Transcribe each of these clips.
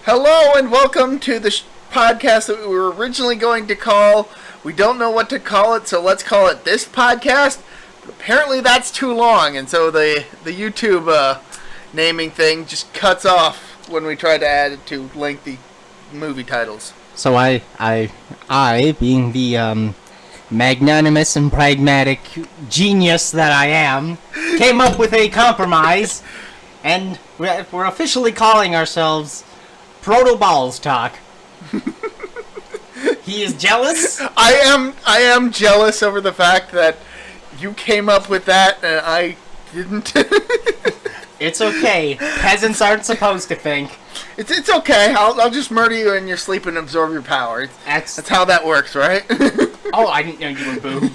Hello and welcome to the podcast that we were originally going to call. We don't know what to call it, so let's call it this podcast. But apparently that's too long, and so the YouTube naming thing just cuts off when we try to add it to lengthy movie titles. So I being the magnanimous and pragmatic genius that I am, came up with a compromise, and we're officially calling ourselves ProtoBalls Talk. He is jealous. I am jealous over the fact that you came up with that and I didn't. It's okay. Peasants aren't supposed to think. It's okay. I'll just murder you in your sleep and absorb your power. That's how that works, right? Oh, I didn't know you were Boo.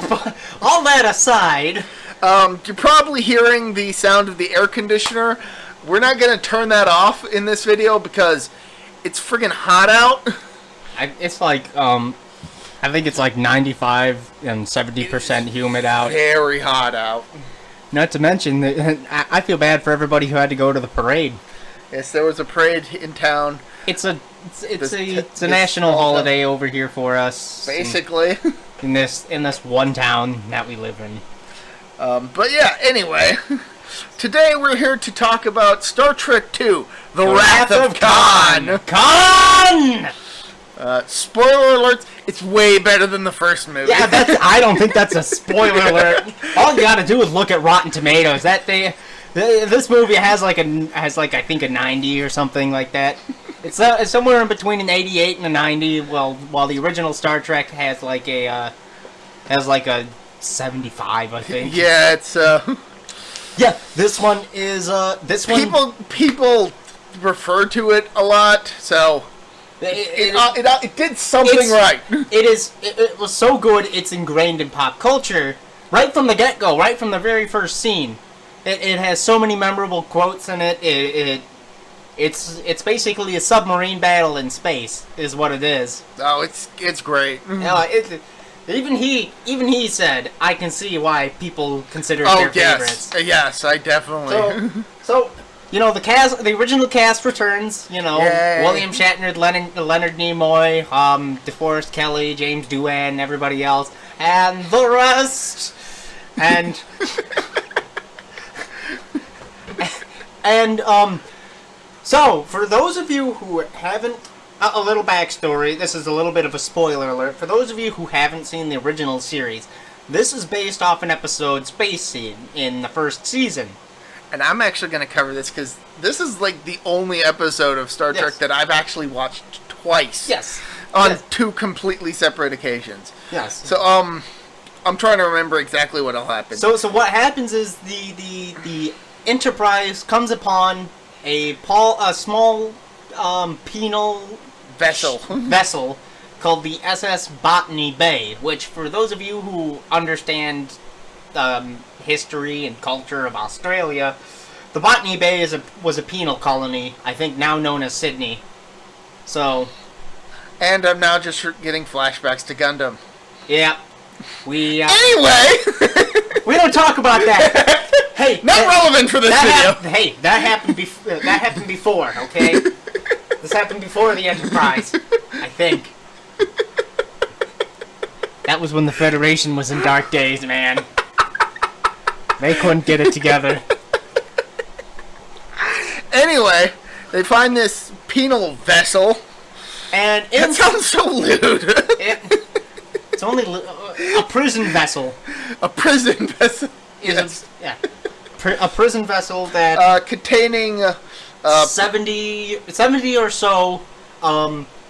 but all that aside, you're probably hearing the sound of the air conditioner. We're not gonna turn that off in this video because it's friggin' hot out. It's like I think it's like 95 and 70% humid out. Very hot out. Not to mention that I feel bad for everybody who had to go to the parade. Yes, there was a parade in town. It's a national holiday over here for us. Basically. In this one town that we live in. But yeah, anyway. Today we're here to talk about Star Trek II, The Wrath of Khan. Khan! Spoiler alerts, it's way better than the first movie. Yeah, I don't think that's a spoiler alert. All you gotta do is look at Rotten Tomatoes. This movie has like I think a 90 or something like that. It's somewhere in between an 88 and a 90. While the original Star Trek has like a 75, I think. Yeah, it's Yeah, this one is people refer to it a lot, so it did something right. It was so good. It's ingrained in pop culture right from the get-go, right from the very first scene. It has so many memorable quotes in it. It's basically a submarine battle in space, is what it is. Oh, it's great. Even he said, I can see why people consider it their favorites. Yes, I definitely. So the original cast returns. Yay. William Shatner, Leonard Nimoy, DeForest Kelley, James Doohan, everybody else, and the rest. And so for those of you who haven't. A little backstory. This is a little bit of a spoiler alert. For those of you who haven't seen the original series, this is based off an episode Space Scene in the first season. And I'm actually going to cover this because this is like the only episode of Star Trek that I've actually watched twice. Yes. On two completely separate occasions. Yes. So I'm trying to remember exactly what all happened. So what happens is the Enterprise comes upon a small penal vessel called the SS Botany Bay, which, for those of you who understand history and culture of Australia, the Botany Bay was a penal colony, I think now known as Sydney. So, and I'm now just getting flashbacks to Gundam. Yeah, we anyway, we don't talk about that. Hey, not relevant for this video. That happened before. Okay. This happened before the Enterprise, I think. That was when the Federation was in dark days, man. They couldn't get it together. Anyway, they find this penal vessel. And it sounds so lewd. It's only a prison vessel. A prison vessel. A prison vessel that containing 70 or so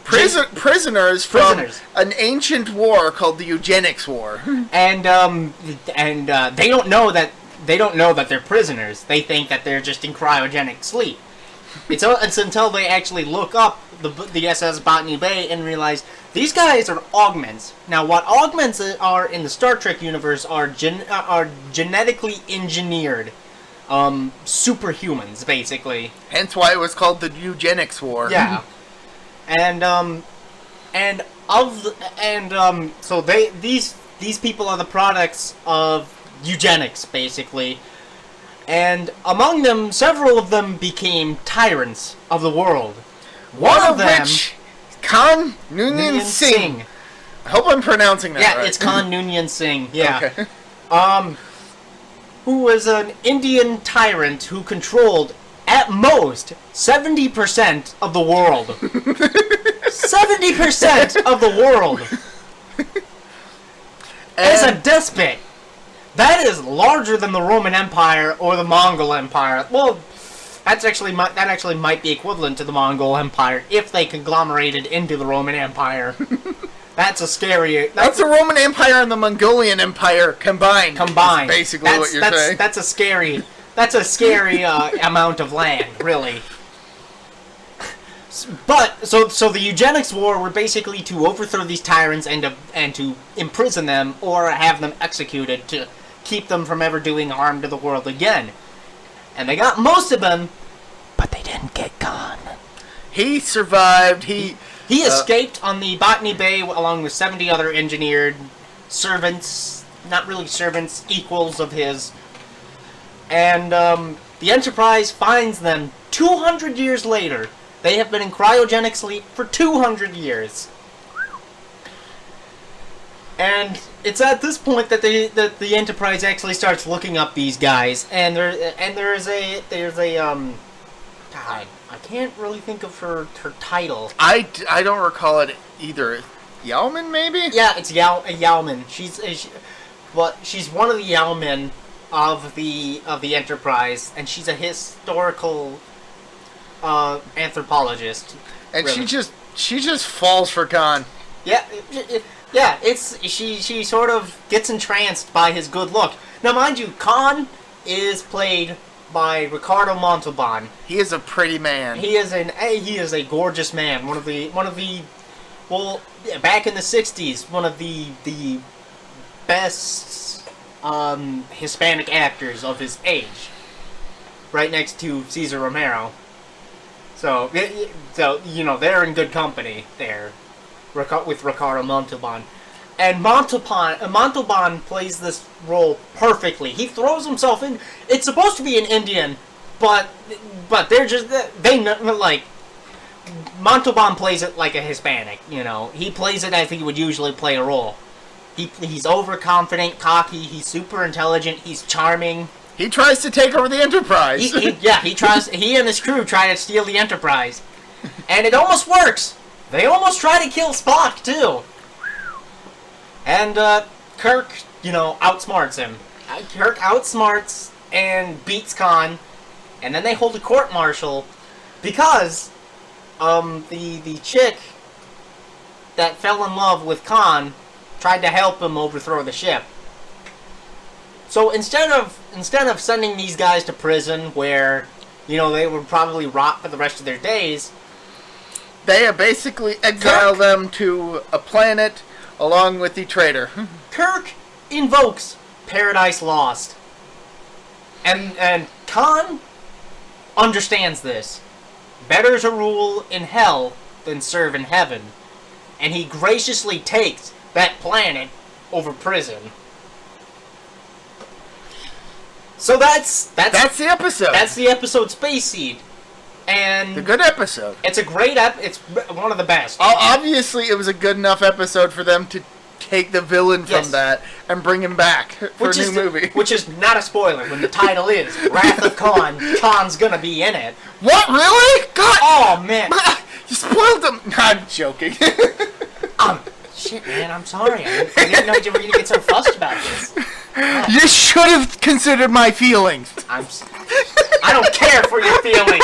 prisoners from an ancient war called the Eugenics War. And they don't know that they're prisoners. They think that they're just in cryogenic sleep. It's until they actually look up the SS Botany Bay and realize these guys are augments. Now, what augments are in the Star Trek universe are genetically engineered superhumans, basically. Hence why it was called the Eugenics War. Yeah. So these people are the products of eugenics, basically. And among them, several of them became tyrants of the world. One of which, Khan Noonien Singh. I hope I'm pronouncing that right. Yeah, it's Khan Noonien Singh. Yeah. Okay. Who was an Indian tyrant who controlled, at most, 70% of the world. 70% of the world! As a despot! That is larger than the Roman Empire or the Mongol Empire. Well, that actually might be equivalent to the Mongol Empire if they conglomerated into the Roman Empire. That's a scary... That's the Roman Empire and the Mongolian Empire combined. Combined. Basically what you're saying. That's a scary amount of land, really. But, so the eugenics war were basically to overthrow these tyrants and to imprison them or have them executed to keep them from ever doing harm to the world again. And they got most of them, but they didn't get Khan. He survived. He escaped on the Botany Bay along with 70 other engineered servants, not really servants, equals of his. And the Enterprise finds them 200 years later. They have been in cryogenic sleep for 200 years. And it's at this point that the Enterprise actually starts looking up these guys, and there's a God, I can't really think of her title. I don't recall it either. Yeoman, maybe? Yeah, it's Yeoman. She's one of the Yeomen of the Enterprise, and she's a historical anthropologist. And really. she just falls for Khan. Yeah. She sort of gets entranced by his good look. Now, mind you, Khan is played by Ricardo Montalban. He is a pretty man. He is a gorgeous man. One of the well, back in the 60s, one of the best Hispanic actors of his age, right next to Cesar Romero. So you know, they're in good company there with Ricardo Montalban. And Montalban plays this role perfectly. He throws himself in. It's supposed to be an Indian, but they like Montalban plays it like a Hispanic. You know, he plays it as he would usually play a role. He's overconfident, cocky. He's super intelligent. He's charming. He tries to take over the Enterprise. He and his crew try to steal the Enterprise, and it almost works. They almost try to kill Spock too. And Kirk, outsmarts him. Kirk outsmarts and beats Khan, and then they hold a court-martial because the chick that fell in love with Khan tried to help him overthrow the ship. So instead of sending these guys to prison where, they would probably rot for the rest of their days, they basically exile them to a planet along with the traitor. Kirk invokes Paradise Lost. And Khan understands this. Better to rule in hell than serve in heaven. And he graciously takes that planet over prison. So that's the episode. That's the episode Space Seed. And the good episode. It's a great it's one of the best. Obviously, it was a good enough episode for them to take the villain from that and bring him back for a new movie. Which is not a spoiler when the title is Wrath of Khan. Khan's gonna be in it. What, really? God! Oh, man. You spoiled them. No, I'm joking. Shit, man, I'm sorry. I didn't know you were gonna get so fussed about this. You should have considered my feelings. I don't care for your feelings.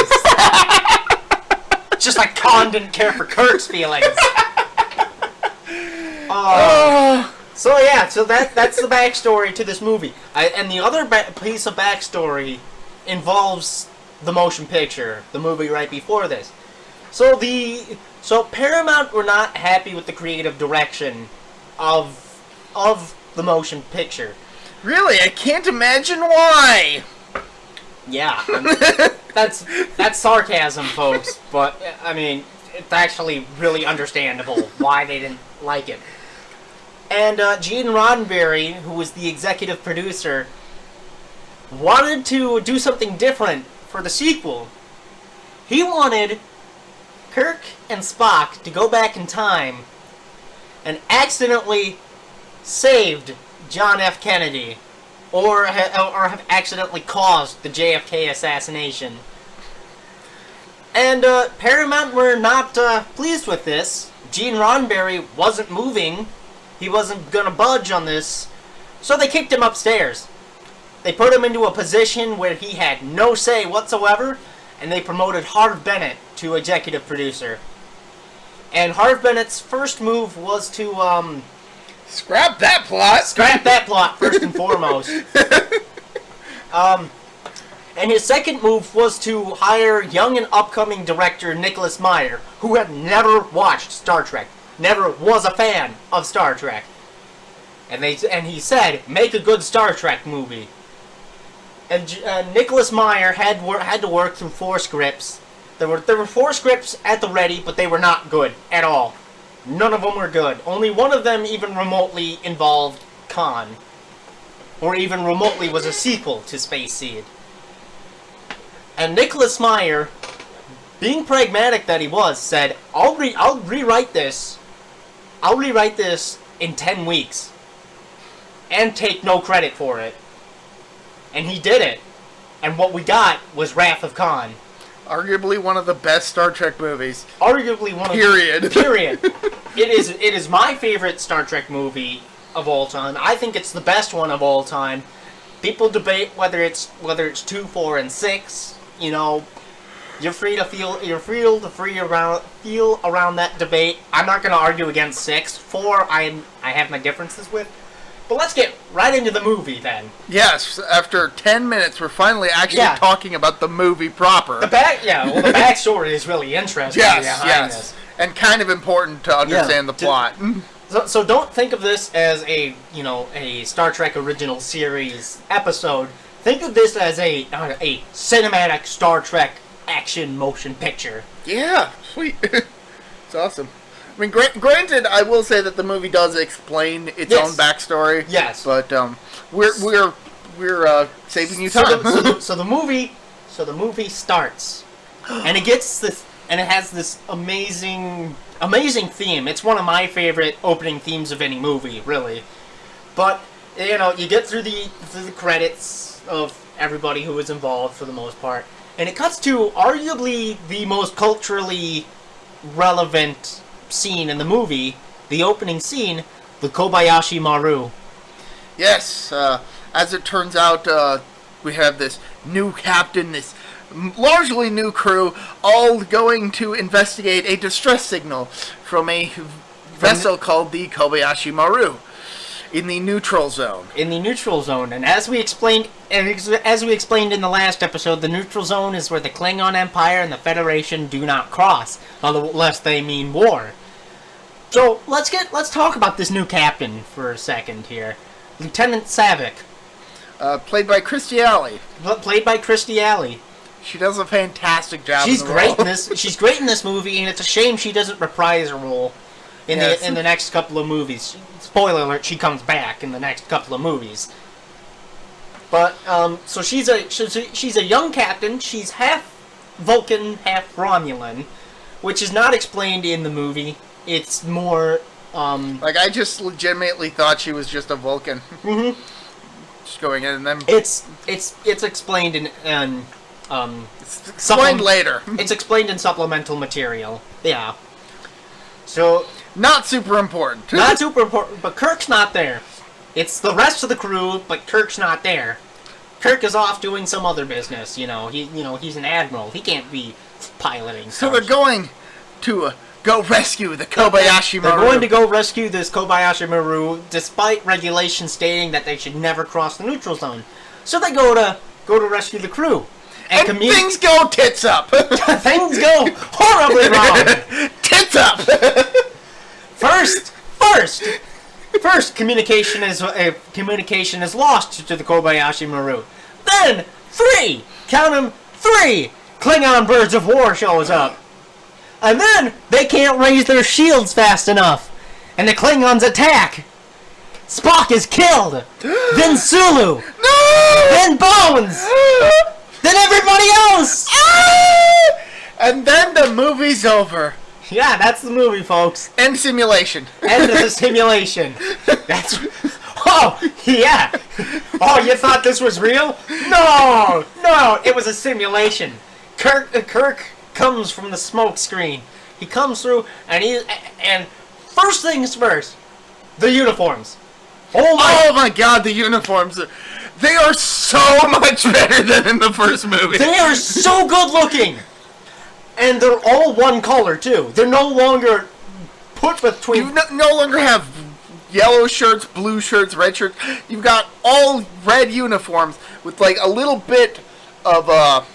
Just like Khan didn't care for Kirk's feelings. So that's the backstory to this movie. And the other piece of backstory involves the motion picture, the movie right before this. So Paramount were not happy with the creative direction of the motion picture. Really? I can't imagine why. Yeah, that's sarcasm, folks. But I mean, it's actually really understandable why they didn't like it. And Gene Roddenberry, who was the executive producer, wanted to do something different for the sequel. He wanted Kirk and Spock to go back in time and accidentally saved John F. Kennedy, or have accidentally caused the JFK assassination. And Paramount were not pleased with this. Gene Roddenberry wasn't moving. He wasn't gonna budge on this. So they kicked him upstairs. They put him into a position where he had no say whatsoever, and they promoted Harv Bennett to executive producer. And Harv Bennett's first move was to, Scrap that plot! Scrap that plot, first and foremost. And his second move was to hire young and upcoming director Nicholas Meyer, who had never watched Star Trek, never was a fan of Star Trek. And he said, make a good Star Trek movie. And Nicholas Meyer had to work through 4 scripts. There were 4 scripts at the ready, but they were not good at all. None of them were good. Only one of them even remotely involved Khan, or even remotely was a sequel to Space Seed. And Nicholas Meyer, being pragmatic that he was, said, I'll rewrite this. I'll rewrite this in 10 weeks. And take no credit for it. And he did it. And what we got was Wrath of Khan. Arguably one of the best Star Trek movies. Arguably one of Period. It is my favorite Star Trek movie of all time. I think it's the best one of all time. People debate whether it's 2, 4, and 6. You know, you're free to feel around that debate. I'm not going to argue against 6. 4, I have my differences with. But let's get right into the movie then. Yes, after 10 minutes, we're finally actually talking about the movie proper. The backstory is really interesting. Yes. This. And kind of important to understand the plot. So don't think of this as a Star Trek original series episode. Think of this as a cinematic Star Trek action motion picture. Yeah, sweet. It's awesome. I mean, granted, I will say that the movie does explain its own backstory. Yes, but we're saving you time. So the movie starts, and it has this amazing theme. It's one of my favorite opening themes of any movie, really. But you get through the credits of everybody who was involved for the most part, and it cuts to arguably the most culturally relevant scene in the movie, the opening scene, the Kobayashi Maru. Yes, as it turns out, we have this new captain, this largely new crew, all going to investigate a distress signal from a vessel called the Kobayashi Maru in the neutral zone. And as we explained in the last episode, the neutral zone is where the Klingon Empire and the Federation do not cross, unless they mean war. So let's talk about this new captain for a second here, Lieutenant Savick. Played by Christy Alley. She does a fantastic job. She's great in this movie, and it's a shame she doesn't reprise her role in the next couple of movies. Spoiler alert: she comes back in the next couple of movies. But so she's a young captain. She's half Vulcan, half Romulan, which is not explained in the movie. It's more I just legitimately thought she was just a Vulcan. Mm-hmm. Just going in and then it's explained in it's explained later. It's explained in supplemental material. Yeah. So not super important. But Kirk's not there. It's the rest of the crew, but Kirk's not there. Kirk is off doing some other business. He's an admiral. He can't be piloting. So they're going to go rescue the Kobayashi Maru. They're going to go rescue this Kobayashi Maru, despite regulations stating that they should never cross the neutral zone. So they go to rescue the crew. And things go tits up. Things go horribly wrong. Tits up. First, communication is lost to the Kobayashi Maru. Then 3, count 'em, 3 Klingon birds of war shows up. And then they can't raise their shields fast enough, and the Klingons attack. Spock is killed. Then Sulu. No! Then Bones. Then everybody else. And then the movie's over. Yeah, that's the movie, folks. End simulation. End of the simulation. That's... Oh, yeah. Oh, you thought this was real? No, it was a simulation. Kirk comes from the smoke screen. He comes through, and first things first, the uniforms. Oh my God, the uniforms. They are so much better than in the first movie. They are so good looking. And they're all one color, too. They're no longer put between... You no longer have yellow shirts, blue shirts, red shirts. You've got all red uniforms with like a little bit of a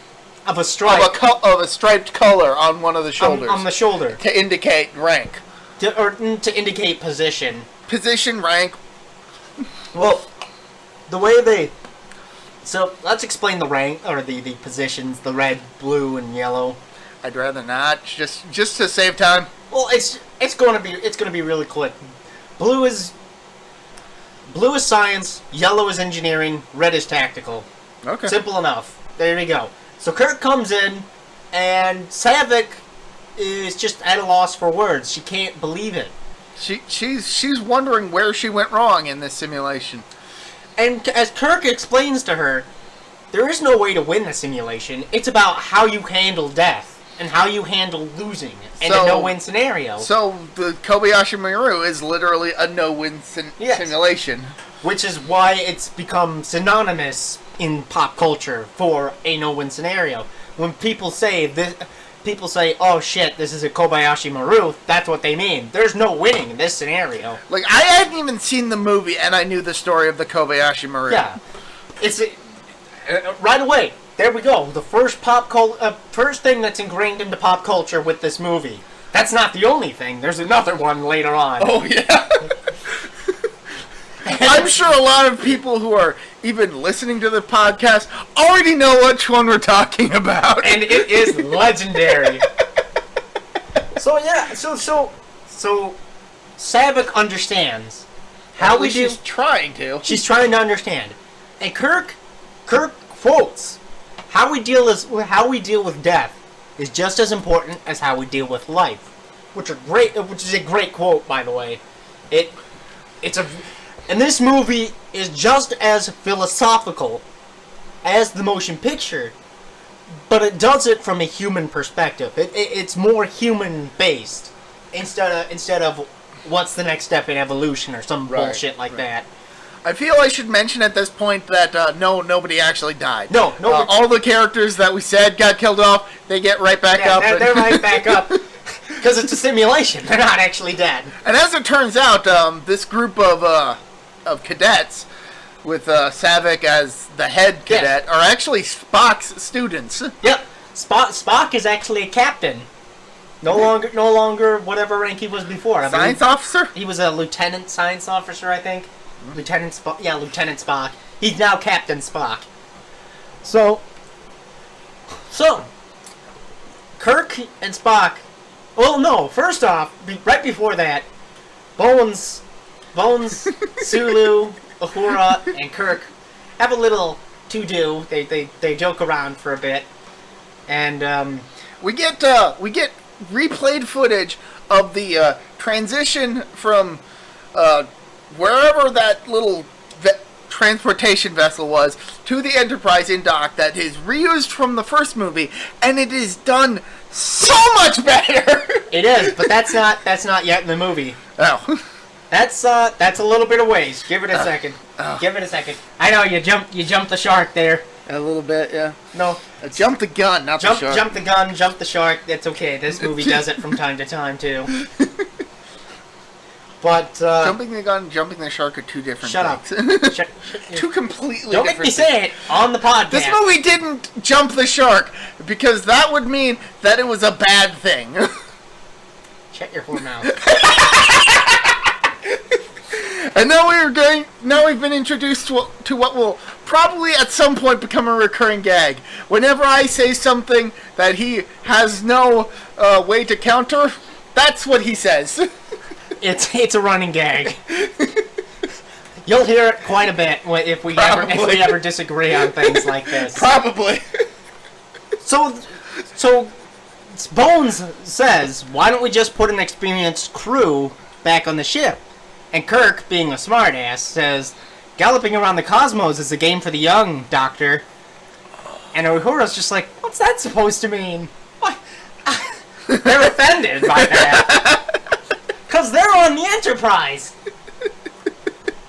stripe. Of a striped color on one of the shoulders. On the shoulder. To indicate rank. To indicate position. Position, rank. Well, the way they... So, let's explain the rank, or the positions, the red, blue, and yellow. I'd rather not, just to save time. Well, it's gonna be really quick. Blue is science, yellow is engineering, red is tactical. Okay. Simple enough. There you go. So Kirk comes in, and Saavik is just at a loss for words. She can't believe it. She's wondering where she went wrong in this simulation. And as Kirk explains to her, there is no way to win the simulation. It's about how you handle death and how you handle losing in a no-win scenario. So the Kobayashi Maru is literally a no-win simulation. Which is why it's become synonymous in pop culture for a no-win scenario. When people say this, "Oh shit, this is a Kobayashi Maru," that's what they mean. There's no winning in this scenario. Like, I hadn't even seen the movie, and I knew the story of the Kobayashi Maru. Yeah, it's right away. There we go. The first first thing that's ingrained into pop culture with this movie. That's not the only thing. There's another one later on. Oh yeah. I'm sure a lot of people who are even listening to the podcast already know which one we're talking about. And it is legendary. So yeah, so Saavik understands how we do. She's trying to. She's trying to understand. And Kirk quotes, how we deal with death is just as important as how we deal with life. Which is a great quote, by the way. And this movie is just as philosophical as the motion picture, but it does it from a human perspective. It's more human based instead of what's the next step in evolution or some bullshit like that. I feel I should mention at this point that nobody actually died. No. All the characters that we said got killed off, they get right back up. They're right back up. Because it's a simulation. They're not actually dead. And as it turns out, this group of cadets, with Saavik as the head cadet, are actually Spock's students. Yep. Spock is actually a captain. No longer whatever rank he was before. Science officer? He was a lieutenant science officer, I think. Mm-hmm. Lieutenant Spock. He's now Captain Spock. So Kirk and Spock. Well, no. First off, right before that, Bones, Sulu, Uhura, and Kirk have a little to-do. They joke around for a bit, and we get replayed footage of the transition from wherever that little transportation vessel was to the Enterprise in dock that is reused from the first movie, and it is done so much better. It is, but that's not yet in the movie. Oh. That's a little bit of ways. Give it a second. Give it a second. I know you jumped the shark there. A little bit, yeah. No. Jump the gun, not the shark. Jump the gun, jump the shark. That's okay. This movie does it from time to time too. But jumping the gun, jumping the shark are two different things. Shut two completely Don't different make me say it on the podcast. This movie didn't jump the shark because that would mean that it was a bad thing. Shut your whore mouth. And now we've been introduced to what will probably at some point become a recurring gag. Whenever I say something that he has no way to counter, that's what he says. It's a running gag. You'll hear it quite a bit if we ever disagree on things like this. Probably. So Bones says, "Why don't we just put an experienced crew back on the ship?" And Kirk, being a smartass, says, "Galloping around the cosmos is a game for the young, Doctor." And Uhura's just like, "What's that supposed to mean?" What? They're offended by that. Because they're on the Enterprise.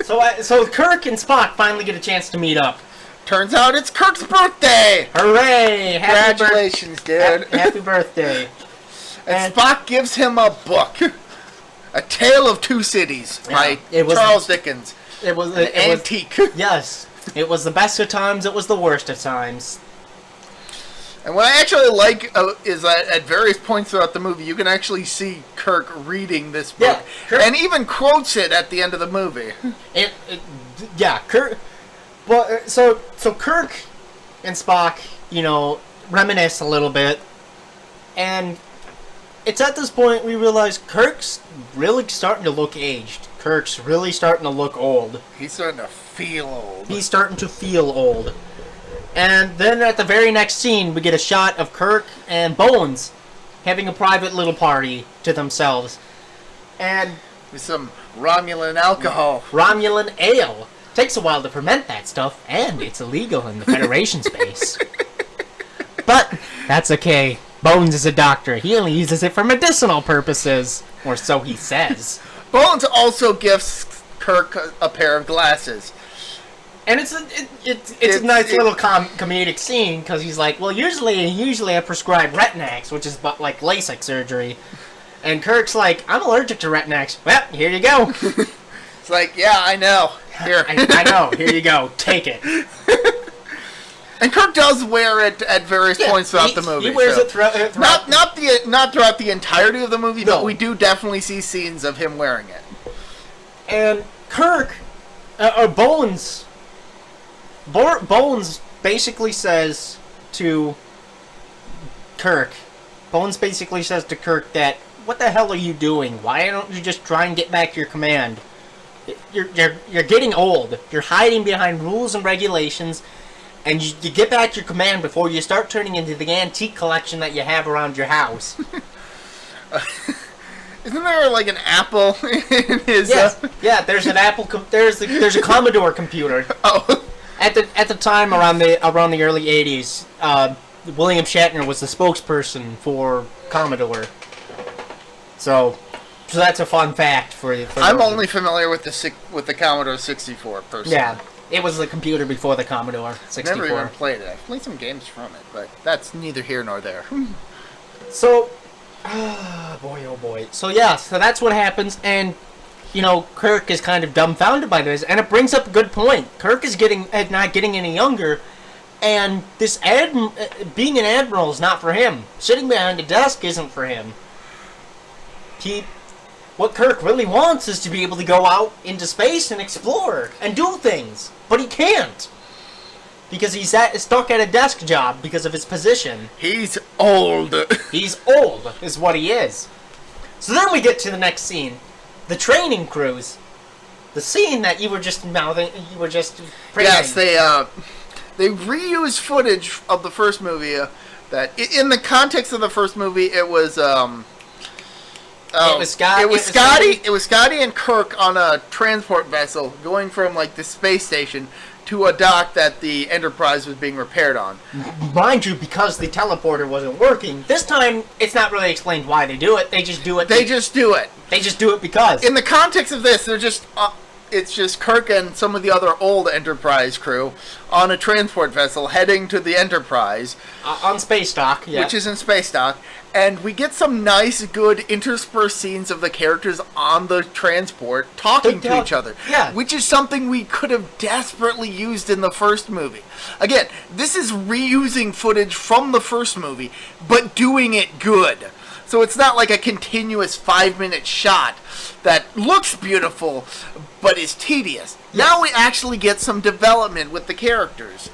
So Kirk and Spock finally get a chance to meet up. Turns out it's Kirk's birthday! Hooray! Congratulations, dude. Happy birthday. And Spock gives him a book. A Tale of Two Cities by Charles Dickens. It was antique. Yes. It was the best of times, it was the worst of times. And what I actually like is that at various points throughout the movie, you can actually see Kirk reading this book. Yeah, and even quotes it at the end of the movie. Kirk... Well, so Kirk and Spock, reminisce a little bit. And it's at this point we realize Kirk's really starting to look aged. Kirk's really starting to look old. He's starting to feel old. He's starting to feel old. And then at the very next scene, we get a shot of Kirk and Bones having a private little party to themselves. And with some Romulan alcohol. Romulan ale. Takes a while to ferment that stuff, and it's illegal in the Federation space. But that's okay. Bones is a doctor. He only uses it for medicinal purposes. Or so he says. Bones also gifts Kirk a pair of glasses. And it's a nice little comedic scene, because he's like, well, usually I prescribe Retinax, which is like LASIK surgery. And Kirk's like, I'm allergic to Retinax. Well, here you go. It's like, yeah, I know. Here. I know. Here you go. Take it. And Kirk does wear it at various points throughout the movie. He wears it throughout. Not throughout the entirety of the movie, but we do definitely see scenes of him wearing it. And Kirk, Bones basically says to Kirk, that, what the hell are you doing? Why don't you just try and get back your command? You're getting old. You're hiding behind rules and regulations, and you get back your command before you start turning into the antique collection that you have around your house. Isn't there like an Apple in his? Yes. Yeah. There's an Apple. There's a Commodore computer. Oh. At the time around the early '80s, William Shatner was the spokesperson for Commodore. So that's a fun fact for you. I'm only familiar with the Commodore 64 personally. Yeah, it was the computer before the Commodore 64. Never even played it. I've played some games from it, but that's neither here nor there. So, boy, oh boy. So that's what happens, and Kirk is kind of dumbfounded by this, and it brings up a good point. Kirk is not getting any younger, and this being an admiral is not for him. Sitting behind a desk isn't for him. What Kirk really wants is to be able to go out into space and explore and do things. But he can't. Because he's stuck at a desk job because of his position. He's old. He's old, is what he is. So then we get to the next scene. The training cruise. The scene that you were just mouthing, praising. Yes, they reused footage of the first movie that, in the context of the first movie, it was It was Scotty and Kirk on a transport vessel going from like the space station to a dock that the Enterprise was being repaired on. Mind you, because the teleporter wasn't working, this time it's not really explained why they do it. They just do it. They just do it because. In the context of this, they're just it's just Kirk and some of the other old Enterprise crew on a transport vessel heading to the Enterprise. On space dock, yeah. Which is in space dock. And we get some nice, good interspersed scenes of the characters on the transport talking to each other. Yeah. Which is something we could have desperately used in the first movie. Again, this is reusing footage from the first movie, but doing it good. So it's not like a continuous 5-minute shot that looks beautiful, but is tedious. Yes. Now we actually get some development with the characters.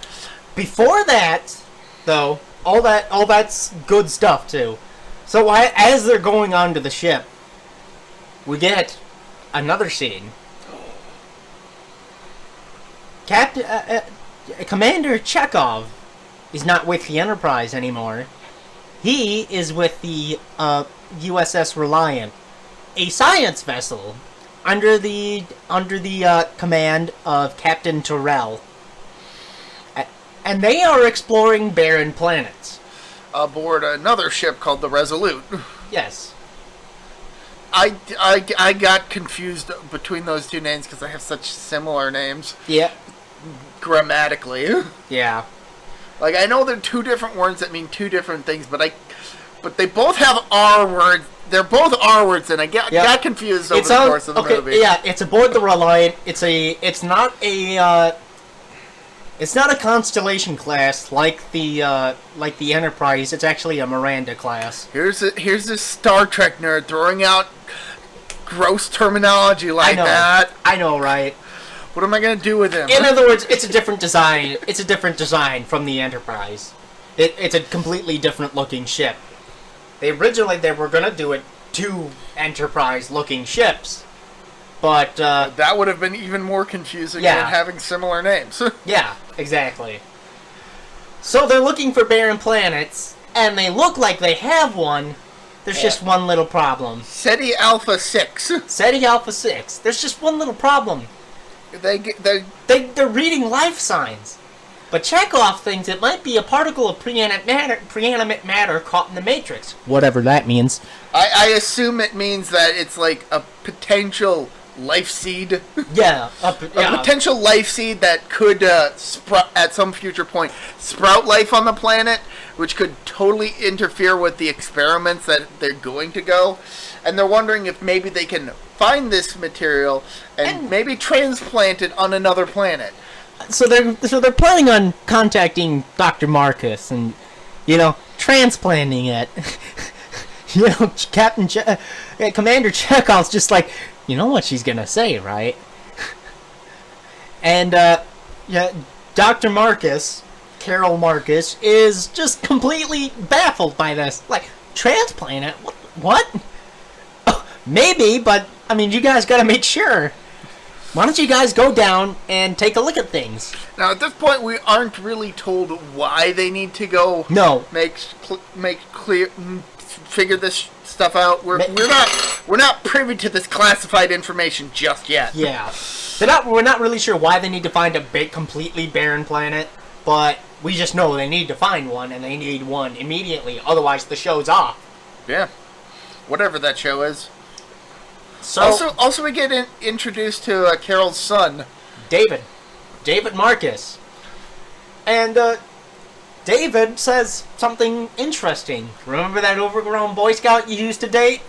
Before that, though, all that's good stuff too. So as they're going onto the ship, we get another scene. Commander Chekhov is not with the Enterprise anymore. He is with the USS Reliant, a science vessel under the command of Captain Terrell. And they are exploring barren planets. Aboard another ship called the Resolute. Yes. I got confused between those two names because they have such similar names. Yeah. Grammatically. Yeah. Like, I know they're two different words that mean two different things, but they both have R words. They're both R words, and I got confused over the course of the movie. Yeah, it's aboard the Reliant. It's not a Constellation class like the Enterprise. It's actually a Miranda class. Here's a Star Trek nerd throwing out gross terminology like that. I know, right? What am I gonna do with him? In other words, it's a different design. It's a different design from the Enterprise. It's a completely different looking ship. They were gonna do it 2 Enterprise looking ships, but that would have been even more confusing than having similar names. Yeah, exactly. So they're looking for barren planets, and they look like they have one. There's just one little problem. SETI Alpha 6. SETI Alpha 6. There's just one little problem. They're reading life signs. But Chekhov thinks it might be a particle of preanimate matter caught in the Matrix. Whatever that means. I assume it means that it's like a potential life seed. Yeah. A potential life seed that could, at some future point, sprout life on the planet, which could totally interfere with the experiments that they're going to go. And they're wondering if maybe they can find this material and maybe transplant it on another planet. So they're planning on contacting Dr. Marcus and, transplanting it. Commander Chekhov's just like, you know what she's gonna say, right? And Dr. Marcus, Carol Marcus, is just completely baffled by this. Like, transplant it? What? Oh, maybe, but I mean, you guys gotta make sure. Why don't you guys go down and take a look at things? Now, at this point, we aren't really told why they need to go. No. Make clear, figure this stuff out. We're not privy to this classified information just yet. Yeah, we're not really sure why they need to find a big, completely barren planet, but we just know they need to find one, and they need one immediately. Otherwise, the show's off. Yeah, whatever that show is. So, also we get introduced to Carol's son, David Marcus, and David says something interesting. Remember that overgrown Boy Scout you used to date?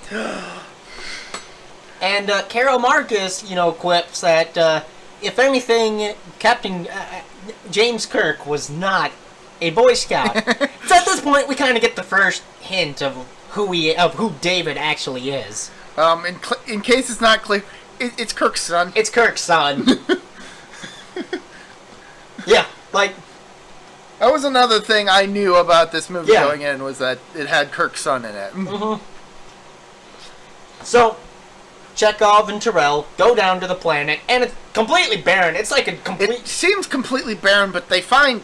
And Carol Marcus, quips that if anything, Captain James Kirk was not a Boy Scout. So at this point, we kind of get the first hint of who David actually is. In case it's not clear, it's Kirk's son. It's Kirk's son. Yeah, like... That was another thing I knew about this movie going in, was that it had Kirk's son in it. Mm-hmm. So, Chekhov and Terrell go down to the planet, and it's completely barren. It's like a complete... It seems completely barren, but they find...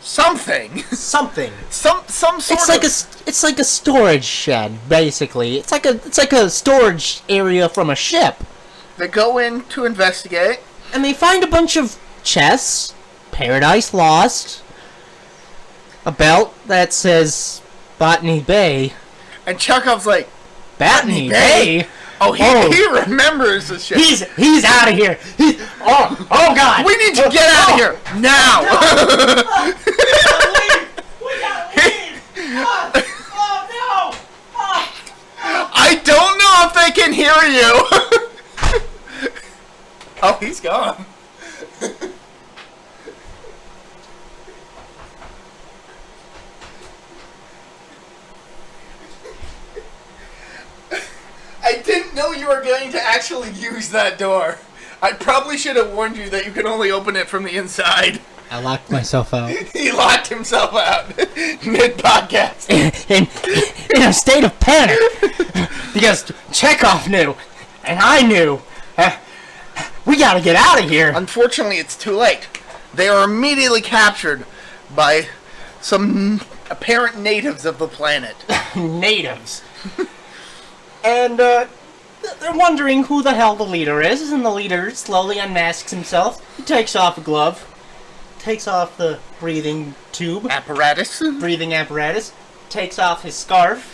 something. Some sort of... It's like a storage shed, basically. It's like a storage area from a ship. They go in to investigate. And they find a bunch of chests, Paradise Lost, a belt that says Botany Bay. And Chekhov's like, Botany Bay? Oh, he remembers the shit. He's out of here. Oh God. We need to get out of here now. We gotta leave. Oh no. I don't know if they can hear you. Oh, he's gone. I didn't know you were going to actually use that door. I probably should have warned you that you can only open it from the inside. I locked myself out. He locked himself out mid-podcast. In a state of panic. Because Chekhov knew, and I knew. We gotta get out of here. Unfortunately, it's too late. They are immediately captured by some apparent natives of the planet. Natives. And they're wondering who the hell the leader is, and the leader slowly unmasks himself. He takes off a glove, takes off the breathing tube, breathing apparatus, takes off his scarf.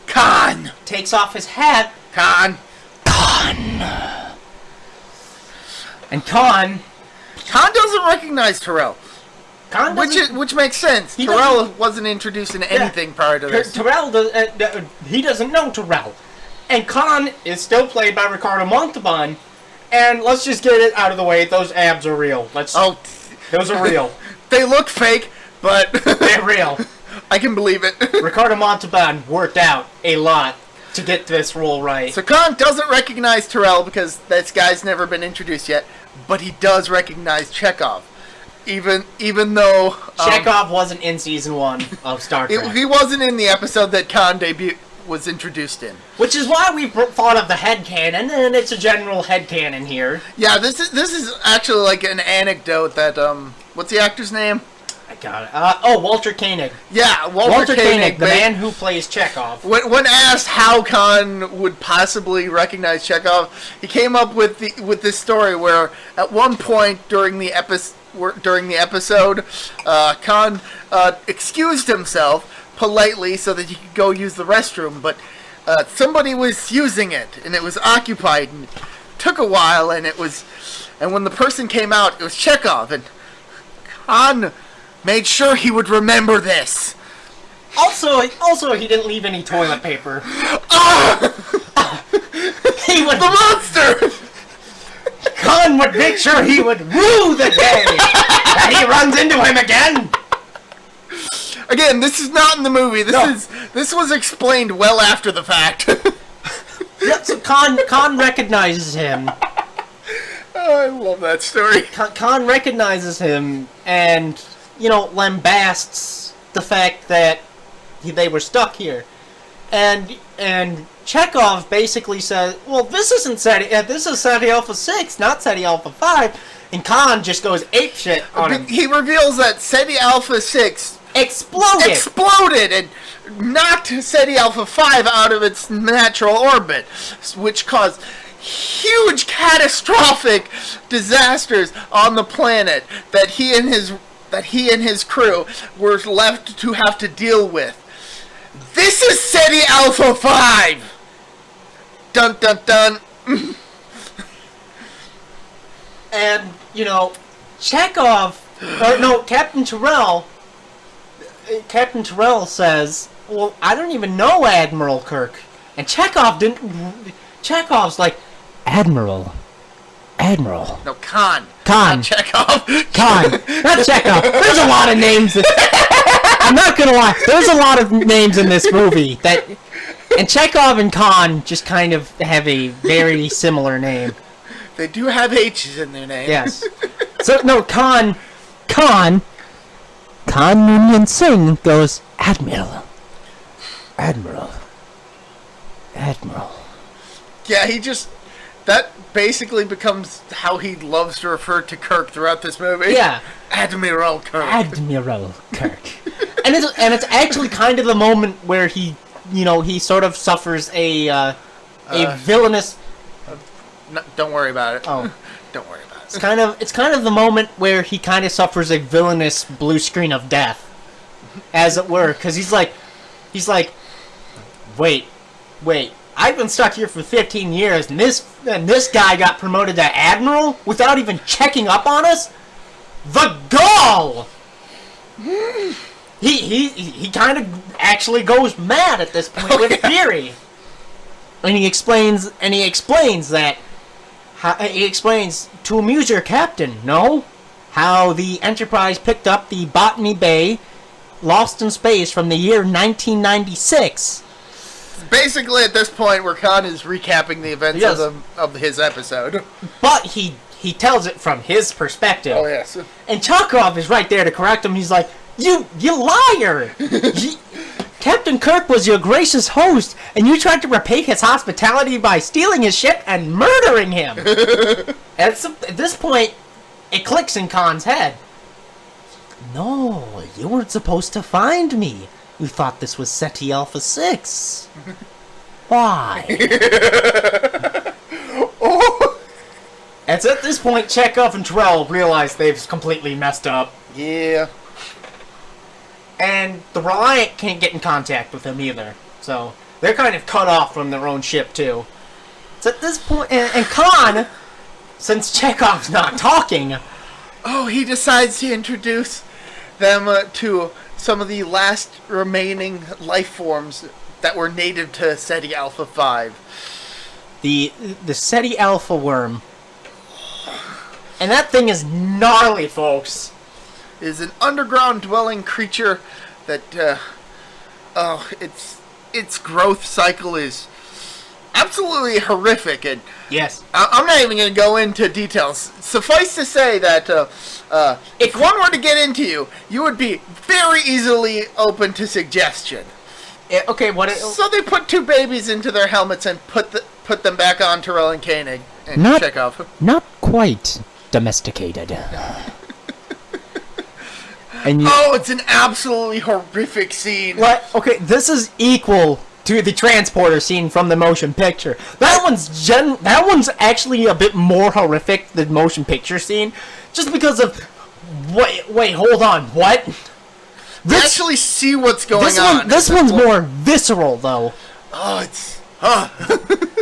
Khan! Takes off his hat. Khan! And Khan doesn't recognize Terrell. Which makes sense. Terrell wasn't introduced in anything prior to this. Terrell, he doesn't know Terrell. And Khan is still played by Ricardo Montalban. And let's just get it out of the way. Those abs are real. Those are real. They look fake, but they're real. I can believe it. Ricardo Montalban worked out a lot to get this role right. So Khan doesn't recognize Terrell because this guy's never been introduced yet, but he does recognize Chekhov. Even though Chekhov wasn't in season 1 of Star Trek. He wasn't in the episode that Khan was introduced in. Which is why we thought of the headcanon, and it's a general headcanon here. Yeah, this is actually like an anecdote that what's the actor's name? I got it. Walter Koenig. Yeah, Walter Koenig, the man who plays Chekhov. When asked how Khan would possibly recognize Chekhov, he came up with this story where at one point during the episode, Khan excused himself politely so that he could go use the restroom, but somebody was using it and it was occupied and it took a while, and when the person came out, it was Chekhov, and Khan made sure he would remember this. Also, he didn't leave any toilet paper. The monster! Khan would make sure he would rue the day that he runs into him again. Again, this is not in the movie. This was explained well after the fact. Yeah, so Khan recognizes him. Oh, I love that story. Khan recognizes him and, lambasts the fact that they were stuck here. And Chekhov basically says, well, this isn't this is SETI Alpha 6, not SETI Alpha 5. And Khan just goes apeshit on him. He reveals that SETI Alpha 6 exploded and knocked SETI Alpha 5 out of its natural orbit, which caused huge catastrophic disasters on the planet that he and his crew were left to have to deal with. This is SETI Alpha 5! Dun dun dun. And, Captain Terrell says, well, I don't even know Admiral Kirk. And Chekhov's like, Admiral. No, Khan. Not Chekhov. Khan. Not Chekhov. There's a lot of names. I'm not gonna lie. There's a lot of names in this movie and Chekhov and Khan just kind of have a very similar name. They do have H's in their name. Yes. So, no, Khan Noonien Singh goes, Admiral. Yeah, that basically becomes how he loves to refer to Kirk throughout this movie. Yeah. Admiral Kirk. And it's actually kind of the moment where he sort of suffers a villainous. No, don't worry about it. Oh, don't worry about it. It's kind of the moment where he kind of suffers a villainous blue screen of death, as it were, because he's like, wait, I've been stuck here for 15 years, and this guy got promoted to admiral without even checking up on us. The gall! He kind of actually goes mad at this point with fury. And he explains that to amuse your captain, how the Enterprise picked up the Botany Bay Lost in Space from the year 1996. Basically, at this point, where Khan is recapping the events of his episode. But he tells it from his perspective. Oh, yes. And Chekhov is right there to correct him. He's like, You liar! Captain Kirk was your gracious host, and you tried to repay his hospitality by stealing his ship and murdering him. At this point, it clicks in Khan's head. No, you weren't supposed to find me. You thought this was SETI Alpha 6. Why? Oh. It's at this point Chekhov and Terrell realize they've completely messed up. Yeah. And the Reliant can't get in contact with him either. So they're kind of cut off from their own ship too. It's at this point, and Khan, since Chekhov's not talking... Oh, he decides to introduce them to some of the last remaining life forms that were native to SETI Alpha 5. The SETI Alpha worm. And that thing is gnarly, folks. Is an underground dwelling creature that, its growth cycle is absolutely horrific, and yes, I'm not even going to go into details. Suffice to say that if one were to get into you, you would be very easily open to suggestion. Okay, so they put two babies into their helmets and put them back on Terrell and Koenig and Chekhov. Not quite domesticated. It's an absolutely horrific scene. What? Okay, this is equal to the transporter scene from the motion picture. That one's actually a bit more horrific than motion picture scene, just because of wait, hold on, what? You actually see what's going on. This one's more visceral though.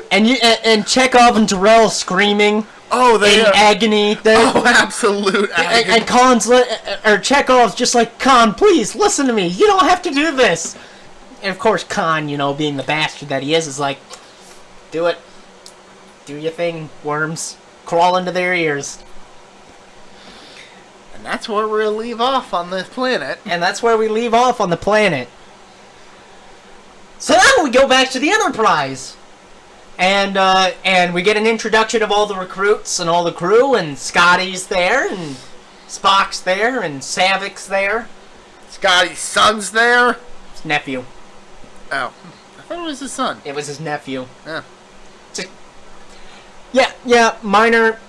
And Chekhov and Terrell screaming. In agony. Absolute agony. And Khan's Chekhov's just like, Khan, please listen to me. You don't have to do this. And of course, Khan, being the bastard that he is like, do it. Do your thing, worms. Crawl into their ears. And that's where we'll leave off on this planet. So now we go back to the Enterprise. And we get an introduction of all the recruits and all the crew, and Scotty's there, and Spock's there, and Savik's there. Scotty's son's there? His nephew. Oh. I thought it was his son. It was his nephew. Yeah. Yeah, minor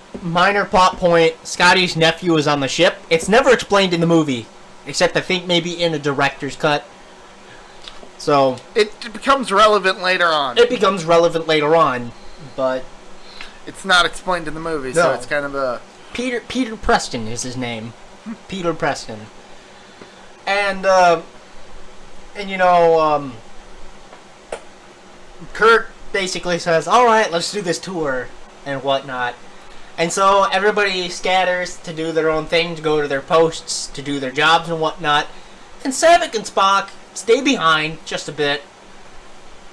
plot point. Scotty's nephew is on the ship. It's never explained in the movie, except I think maybe in a director's cut. So it becomes relevant later on. But it's not explained in the movie, so it's kind of a... Peter Preston is his name. Peter Preston. And Kirk basically says, alright, let's do this tour and whatnot. And so everybody scatters to do their own thing, to go to their posts, to do their jobs and whatnot. And Savick and Spock stay behind just a bit.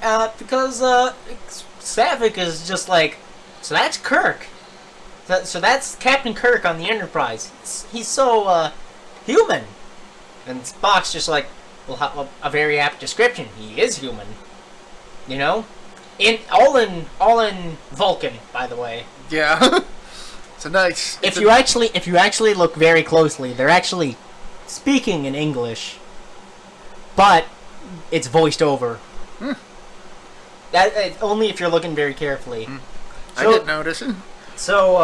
Because Savick is just like, so that's Kirk. So that's Captain Kirk on the Enterprise. He's so human. And Spock's just like, well, a very apt description. He is human. All in Vulcan, by the way. Yeah. It's a nice. If you actually look very closely, they're actually speaking in English, but it's voiced over. That only if you're looking very carefully. I didn't notice it. So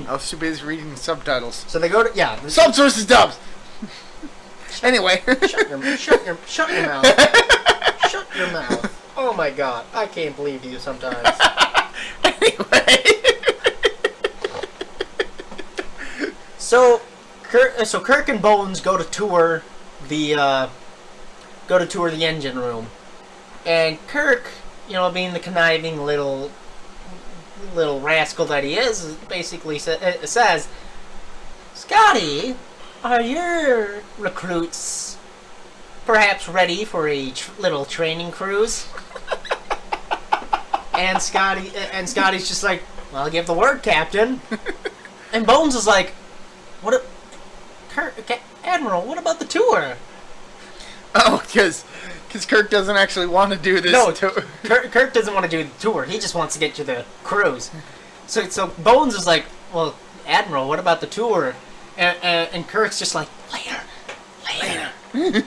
I was too busy reading the subtitles. So they go to subs versus dubs. Anyway. Shut your mouth. Shut your mouth. Oh my god, I can't believe you sometimes. Anyway. So Kirk and Bones go to tour the engine room, and Kirk, being the conniving little rascal that he is, basically says, "Scotty, are your recruits perhaps ready for a little training cruise?" and Scotty's just like, "Well, give the word, Captain." And Bones is like, Admiral, what about the tour? Oh, because Kirk doesn't actually want to do this. No, Kirk doesn't want to do the tour. He just wants to get to the cruise. So Bones is like, well, Admiral, what about the tour? And Kirk's just like, later.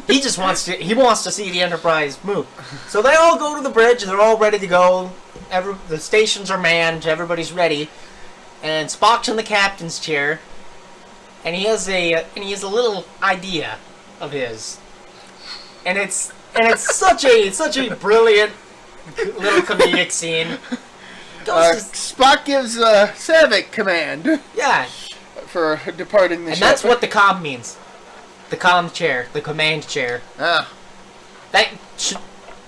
He just wants to see the Enterprise move. So they all go to the bridge. They're all ready to go. The stations are manned. Everybody's ready. And Spock's in the captain's chair. And he has a little idea of his. And it's such a brilliant little comedic scene. Spock gives Savick command. Yeah. For departing the ship. And that's what the comm means. The comm chair, the command chair. Ah.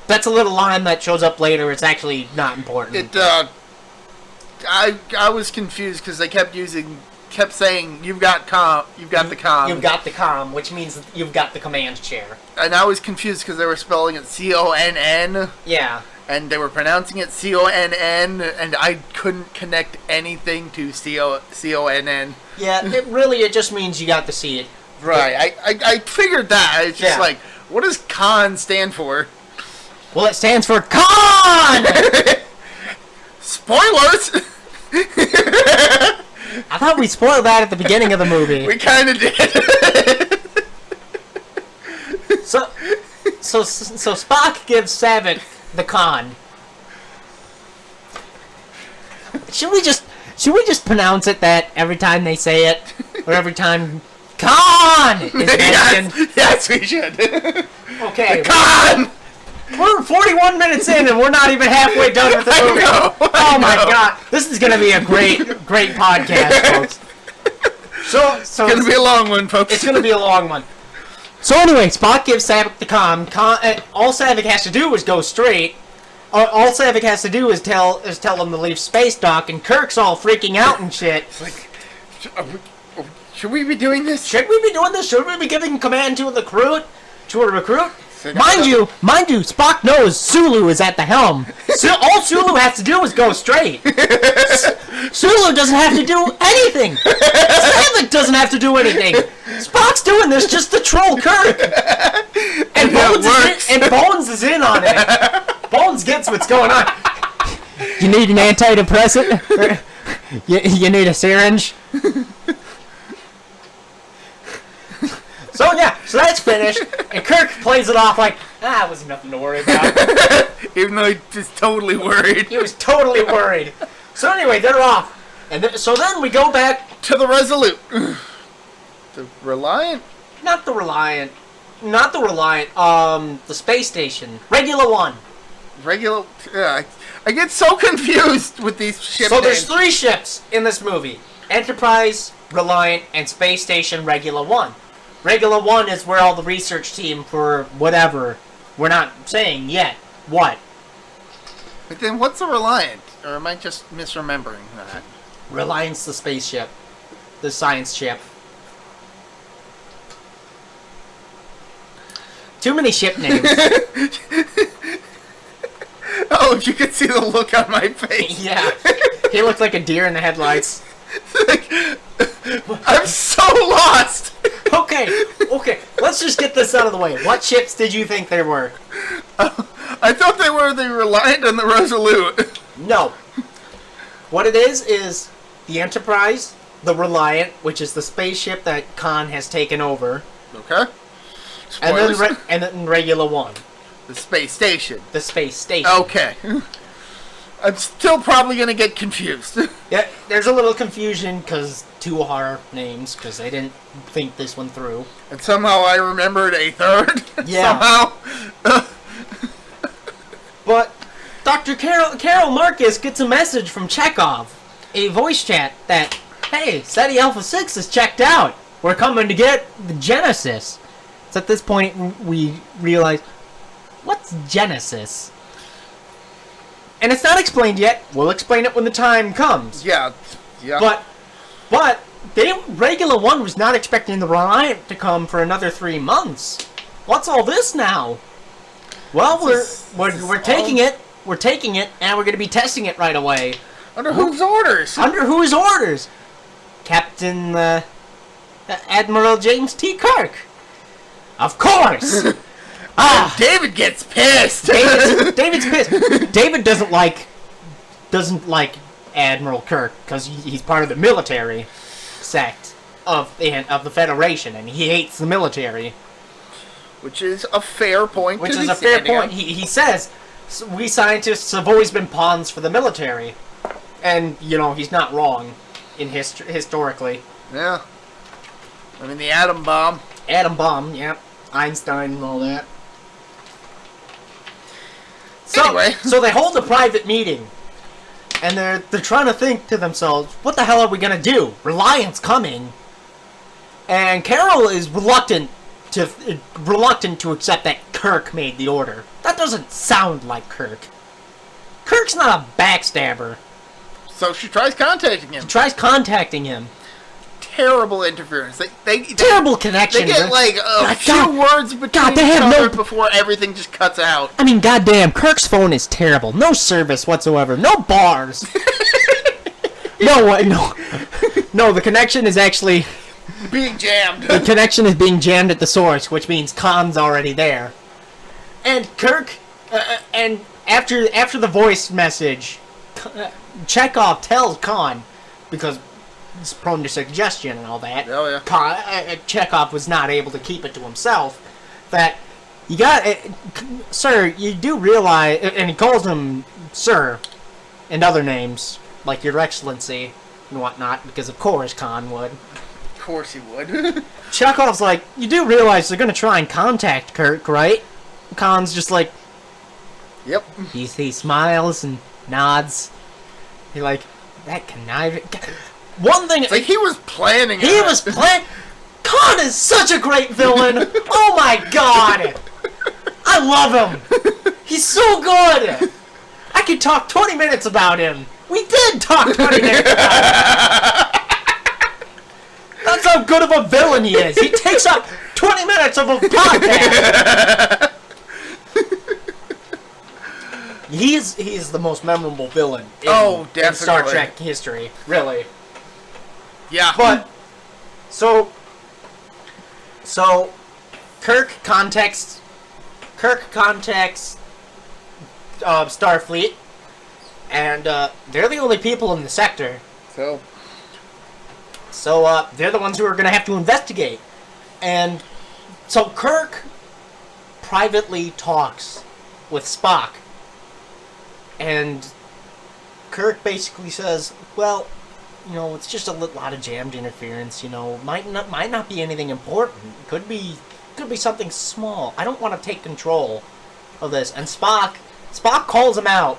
That's a little line that shows up later. It's actually not important. I was confused because they kept saying you've got the comm. You've got the comm, which means you've got the command chair. And I was confused because they were spelling it CONN. Yeah. And they were pronouncing it CONN, and I couldn't connect anything to CONN. Yeah, it just means you got to see it. Right, I figured that. It's just like, what does CON stand for? Well, it stands for CON! Spoilers! I thought we spoiled that at the beginning of the movie. We kind of did. So Spock gives Savick the con. Should we just pronounce it that every time they say it, or every time con is mentioned? Yes, we should. Okay. Con! We're 41 minutes in and we're not even halfway done with the movie. Oh my god. This is going to be a great podcast, folks. So it's going to be a long one, folks. It's going to be a long one. So anyway, Spock gives Savick the comm. All Savick has to do is go straight. All Savick has to do is tell him to leave space dock, and Kirk's all freaking out and shit. It's like, should we be doing this? Should we be doing this? Should we be giving command to a recruit? Mind you, Spock knows Sulu is at the helm. All Sulu has to do is go straight. Sulu doesn't have to do anything. Savick doesn't have to do anything. Spock's doing this just to troll Kirk. And Bones is in on it. Bones gets what's going on. You need an antidepressant? You need a syringe? So that's finished, and Kirk plays it off like, it was nothing to worry about. Even though he was totally worried. He was totally worried. So anyway, they're off. And so then we go back to the Resolute. The Reliant? Not the Reliant. The space station. Regular One. I get so confused with these ship names. There's 3 ships in this movie. Enterprise, Reliant, and Space Station Regular One. Regular One is where all the research team for whatever, we're not saying yet, what. But then what's a Reliant? Or am I just misremembering that? Reliant's the spaceship. The science ship. Too many ship names. Oh, if you could see the look on my face. Yeah. He looked like a deer in the headlights. I'm so lost. Okay. Let's just get this out of the way. What ships did you think they were? I thought they were the Reliant and the Resolute. No. What it is the Enterprise, the Reliant, which is the spaceship that Khan has taken over. Okay. Spoilers. And then Regular One. The space station. The space station. Okay. I'm still probably going to get confused. Yeah, there's a little confusion because 2 are names because they didn't think this one through. And somehow I remembered a third. Yeah. Somehow. But Dr. Carol Marcus gets a message from Chekhov, a voice chat that, hey, SETI Alpha 6 is checked out. We're coming to get the Genesis. So at this point we realize, what's Genesis? And it's not explained yet. We'll explain it when the time comes. Yeah. But Regular One was not expecting the Reliant to come for another 3 months. What's all this now? Well, we're taking it. We're taking it, and we're going to be testing it right away. Under whose orders? Under whose orders? Captain Admiral James T. Kirk. Of course. David gets pissed. David's pissed. David doesn't like Admiral Kirk because he's part of the military sect of the Federation, and he hates the military. Which is a fair point. Which is a fair point. He says, we scientists have always been pawns for the military. And, he's not wrong historically. Yeah. I mean, the atom bomb. Atom bomb, yep. Einstein and all that. Anyway. So they hold a private meeting. And they're trying to think to themselves, what the hell are we going to do? Reliant's coming. And Carol is reluctant to accept that Kirk made the order. That doesn't sound like Kirk. Kirk's not a backstabber. So she tries contacting him. Terrible interference. Terrible connection. They get like a few words between each other before everything just cuts out. I mean, goddamn, Kirk's phone is terrible. No service whatsoever. No bars. No. The connection is actually being jammed. The connection is being jammed at the source, which means Khan's already there. And Kirk, and after the voice message, Chekhov tells Khan, because it's prone to suggestion and all that. Oh yeah. Chekhov was not able to keep it to himself. That you got, sir. You do realize, and he calls him sir, and other names like Your Excellency and whatnot, because of course Khan would. Of course he would. Chekhov's like, you do realize they're gonna try and contact Kirk, right? Khan's just like, yep. He smiles and nods. He like, that conniving. One thing. It's like he was planning. Khan is such a great villain. Oh my god, I love him. He's so good. I could talk 20 minutes about him. We did talk 20 minutes about him. That's how good of a villain he is. He takes up 20 minutes of a podcast. He's the most memorable villain in Star Trek history, really. Yeah. But so Kirk contacts Starfleet, and they're the only people in the sector. So they're the ones who are going to have to investigate. And so Kirk privately talks with Spock. And Kirk basically says, well, it's just a lot of jammed interference, might not be anything important. Could be something small. I don't want to take control of this. And Spock calls him out.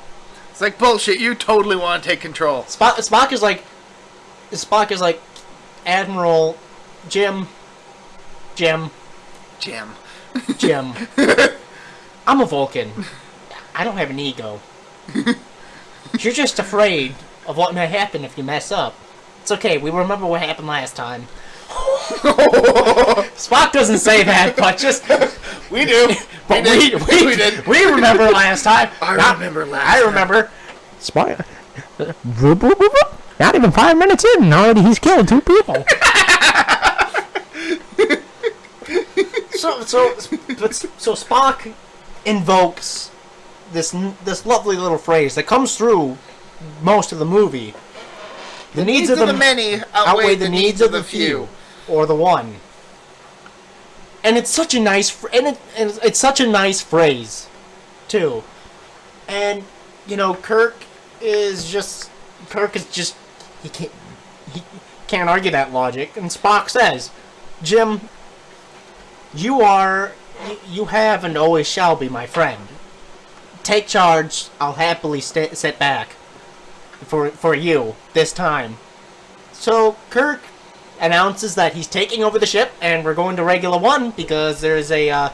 It's like, bullshit, you totally want to take control. Spock is like, Admiral Jim. I'm a Vulcan. I don't have an ego. You're just afraid of what may happen if you mess up. It's okay, we remember what happened last time. Spock doesn't say that, but just... We do. But we did. We remember last time. I remember. Spock... Not even 5 minutes in, and already he's killed 2 people. So Spock invokes this lovely little phrase that comes through most of the movie. The needs of the many outweigh the needs of the few, or the one. And it's such a nice it's such a nice phrase, too. And Kirk is just he can't argue that logic. And Spock says, Jim, you have and always shall be my friend. Take charge. I'll happily sit back for you this time. So Kirk announces that he's taking over the ship, and we're going to Regular One because there's a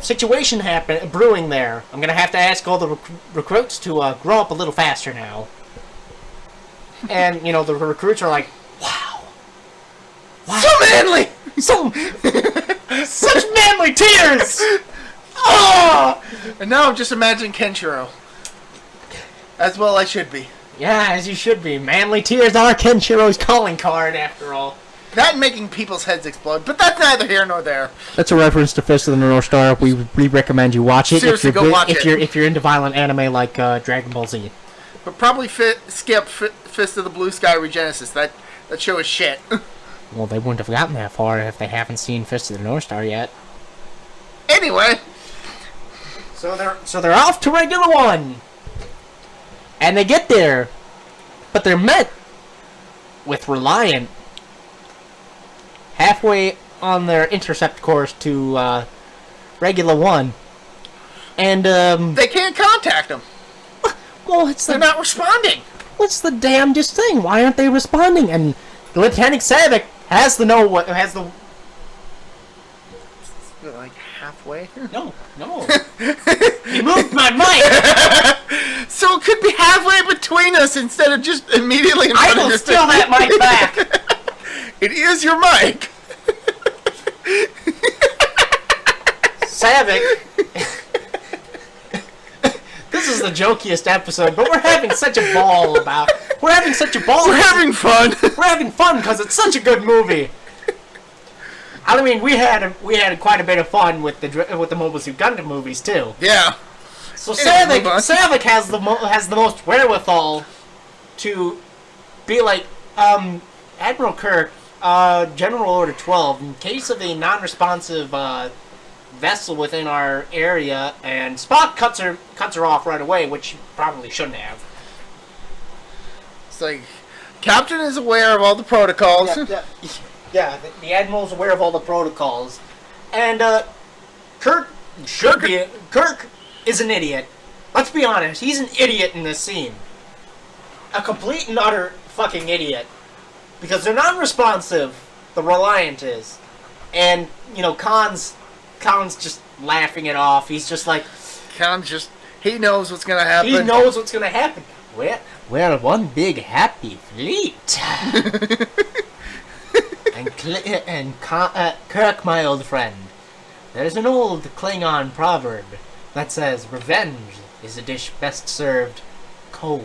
situation brewing there. I'm gonna have to ask all the recruits to grow up a little faster now. And the recruits are like, wow, so manly, such manly tears. Oh! And now I'm just imagining Kenshiro. As well I should be. Yeah, as you should be. Manly tears are Kenshiro's calling card, after all. That and making people's heads explode, but that's neither here nor there. That's a reference to Fist of the North Star. We recommend you watch it. Seriously, go watch it. If you're into violent anime like Dragon Ball Z. But probably skip Fist of the Blue Sky Regenesis. That show is shit. Well, they wouldn't have gotten that far if they haven't seen Fist of the North Star yet. Anyway. So they're off to Regular One. And they get there. But they're met with Reliant halfway on their intercept course to Regular One. And they can't contact them. Well, they're not responding. What's the damnedest thing? Why aren't they responding? And Lieutenant Savick has the like halfway. No. He moved my mic. So it could be halfway between us instead of just immediately in front of your steal that mic back. It is your mic. Savick. This is the jokiest episode, but we're having such a ball about. We're having fun. We're having fun because it's such a good movie. I mean, we had quite a bit of fun with the Mobile Suit Gundam movies too. Yeah. So Savick has the most wherewithal to be like, Admiral Kirk, General Order 12, in case of a non-responsive vessel within our area, and Spock cuts her off right away, which he probably shouldn't have. It's like, Captain is aware of all the protocols. Yeah, the Admiral's aware of all the protocols. And, Kirk is an idiot. Let's be honest, he's an idiot in this scene. A complete and utter fucking idiot. Because they're non-responsive, the Reliant is. And, Khan's just laughing it off. He's just like... he knows what's gonna happen. He knows what's gonna happen. We're one big happy fleet. And Kirk, my old friend, there's an old Klingon proverb that says, revenge is a dish best served cold.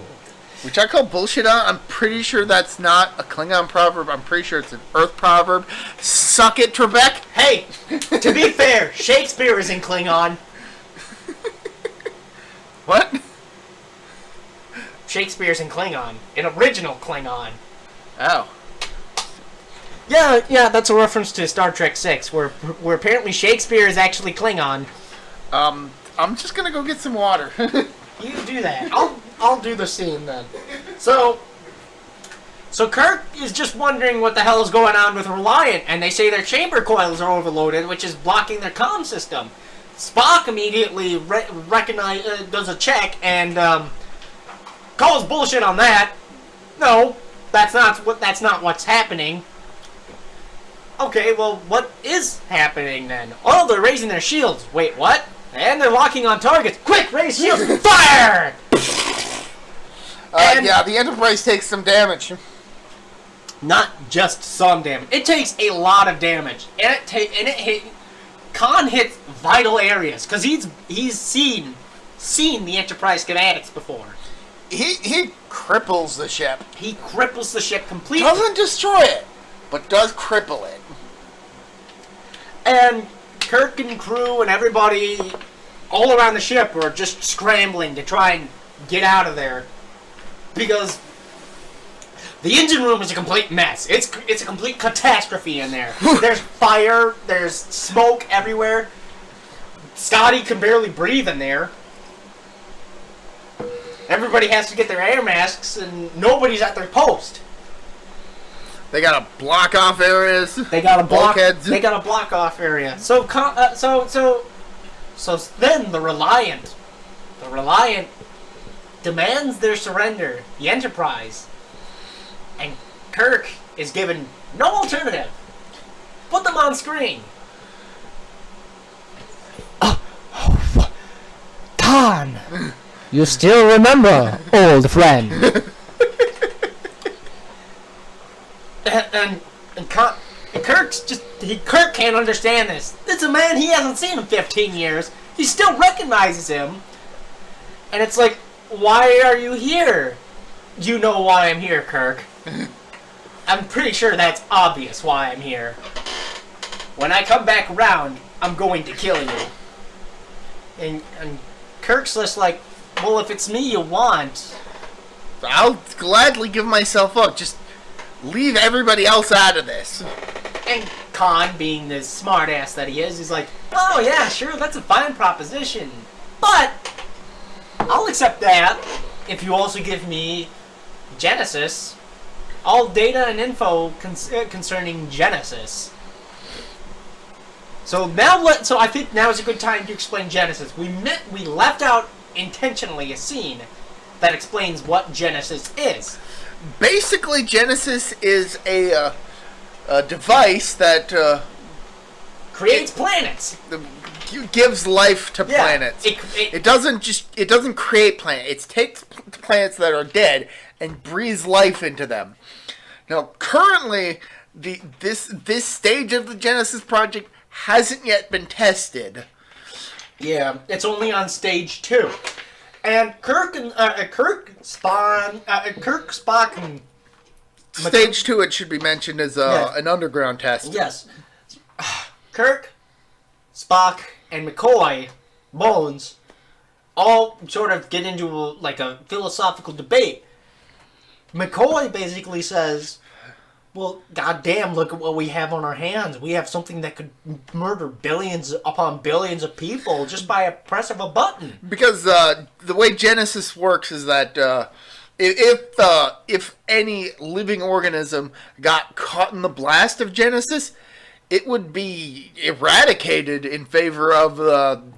Which I call bullshit on. I'm pretty sure that's not a Klingon proverb. I'm pretty sure it's an Earth proverb. Suck it, Trebek. Hey, to be fair, Shakespeare is in Klingon. What? Shakespeare's in Klingon. In original Klingon. Oh. Yeah, that's a reference to Star Trek 6, where apparently Shakespeare is actually Klingon. I'm just gonna go get some water. You do that. I'll do the scene then. So Kirk is just wondering what the hell is going on with Reliant, and they say their chamber coils are overloaded, which is blocking their comm system. Spock immediately does a check and calls bullshit on that. No, that's not what's happening. Okay, well, what is happening then? Oh, they're raising their shields. Wait, what? And they're locking on targets. Quick, raise shields! Fire! Yeah, the Enterprise takes some damage. Not just some damage. It takes a lot of damage. Khan hits vital areas because he's seen the Enterprise schematics before. He cripples the ship. He cripples the ship completely. Doesn't destroy it, but does cripple it. And Kirk and crew and everybody all around the ship are just scrambling to try and get out of there because the engine room is a complete mess. It's a complete catastrophe in there. There's fire, there's smoke everywhere. Scotty can barely breathe in there. Everybody has to get their air masks and nobody's at their post. They gotta block off areas. They gotta block. Bulkheads. They gotta block off area. So then the Reliant demands their surrender. The Enterprise, and Kirk is given no alternative. Put them on screen. Khan, you still remember, old friend? And Kirk can't understand this. It's a man he hasn't seen in 15 years. He still recognizes him. And it's like, why are you here? You know why I'm here, Kirk. I'm pretty sure that's obvious why I'm here. When I come back around, I'm going to kill you. And Kirk's just like, well, if it's me you want... I'll gladly give myself up. Just leave everybody else out of this. And Khan, being the smartass that he is, he's like, oh yeah, sure, that's a fine proposition, but I'll accept that if you also give me Genesis, all data and info concerning Genesis. So I think now is a good time to explain Genesis. We left out intentionally a scene that explains what Genesis is. Basically, Genesis is a device that creates planets. Gives life to planets. It doesn't create planets. It takes planets that are dead and breathes life into them. Now, currently, this stage of the Genesis project hasn't yet been tested. Yeah, it's only on stage 2, and Kirk, Spock, and Stage 2, it should be mentioned, is an underground test. Yes, Kirk, Spock, and McCoy, Bones, all sort of get into a philosophical debate. McCoy basically says, well, goddamn, look at what we have on our hands. We have something that could murder billions upon billions of people just by a press of a button. Because the way Genesis works is that if any living organism got caught in the blast of Genesis, it would be eradicated in favor of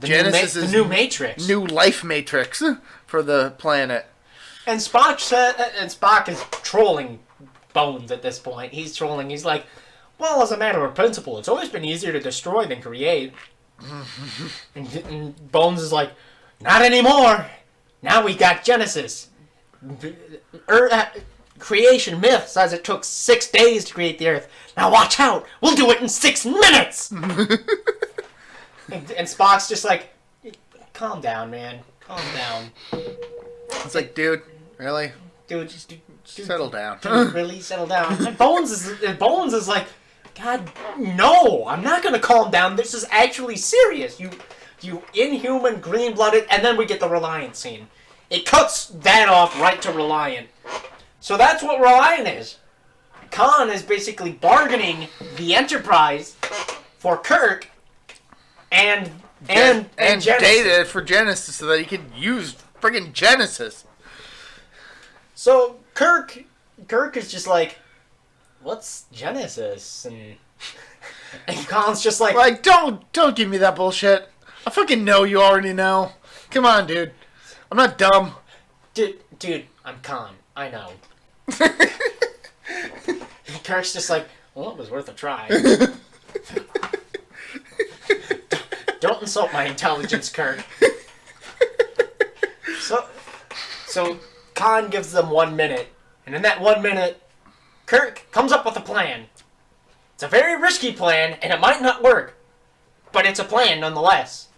Genesis' the new matrix, new life matrix for the planet. And Spock is trolling Bones at this point. He's trolling. He's like, well, as a matter of principle, it's always been easier to destroy than create. and Bones is like, not anymore. Now we got Genesis. Creation myth says it took 6 days to create the Earth. Now watch out. We'll do it in 6 minutes. and Spock's just like, calm down, man. Calm down. It's like, dude, really? Dude, just settle down. Dude, really settle down. And Bones is like, God, no, I'm not gonna calm down. This is actually serious. You inhuman, green-blooded, and then we get the Reliant scene. It cuts that off right to Reliant. So that's what Reliant is. Khan is basically bargaining the Enterprise for Kirk and Genesis. Data for Genesis so that he could use friggin' Genesis. So Kirk is just like, what's Genesis? And Khan's just like, don't give me that bullshit. I fucking know you already know. Come on, dude. I'm not dumb. Dude, I'm Khan. I know. Kirk's just like, well, it was worth a try. Don't insult my intelligence, Kirk. So Khan gives them 1 minute, and in that 1 minute, Kirk comes up with a plan. It's a very risky plan, and it might not work, but it's a plan nonetheless.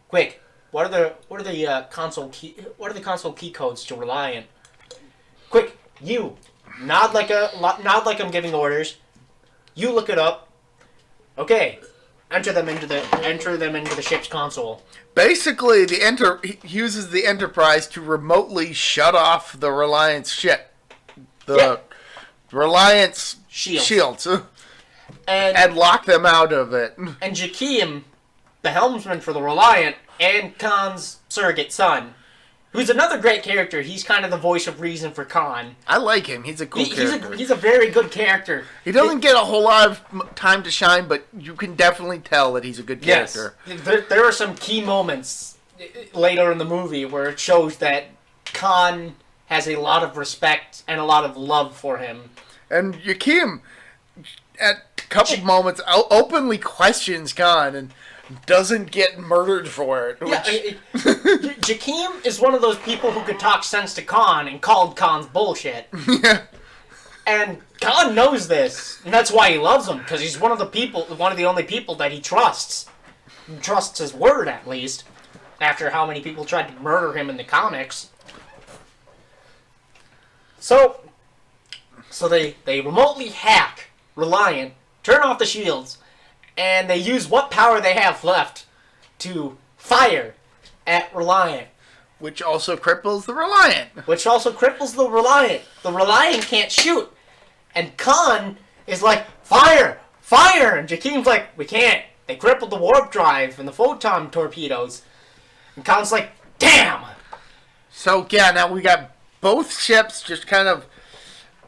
Quick, what are the console key codes to Reliant? Quick, you nod like I'm giving orders. You look it up. Okay, enter them into the ship's console. Basically, he uses the Enterprise to remotely shut off the Reliance ship. Reliance shields. And lock them out of it. And Jakeem, the helmsman for the Reliant, and Khan's surrogate son, who's another great character. He's kind of the voice of reason for Khan. I like him. He's a cool character. He's a very good character. He doesn't get a whole lot of time to shine, but you can definitely tell that he's a good character. Yes. There are some key moments later in the movie where it shows that Khan has a lot of respect and a lot of love for him. And Jakeem, at a couple moments, openly questions Khan and doesn't get murdered for it. Jakeem is one of those people who could talk sense to Khan and called Khan's bullshit. Yeah. And Khan knows this, and that's why he loves him, because he's one of the only people that he trusts. He trusts his word, at least, after how many people tried to murder him in the comics. So they remotely hack Reliant, turn off the shields, and they use what power they have left to fire at Reliant. Which also cripples the Reliant. The Reliant can't shoot. And Khan is like, fire! fire! And Jakim's like, we can't. They crippled the warp drive and the photon torpedoes. And Khan's like, damn! So, yeah, now we got both ships just kind of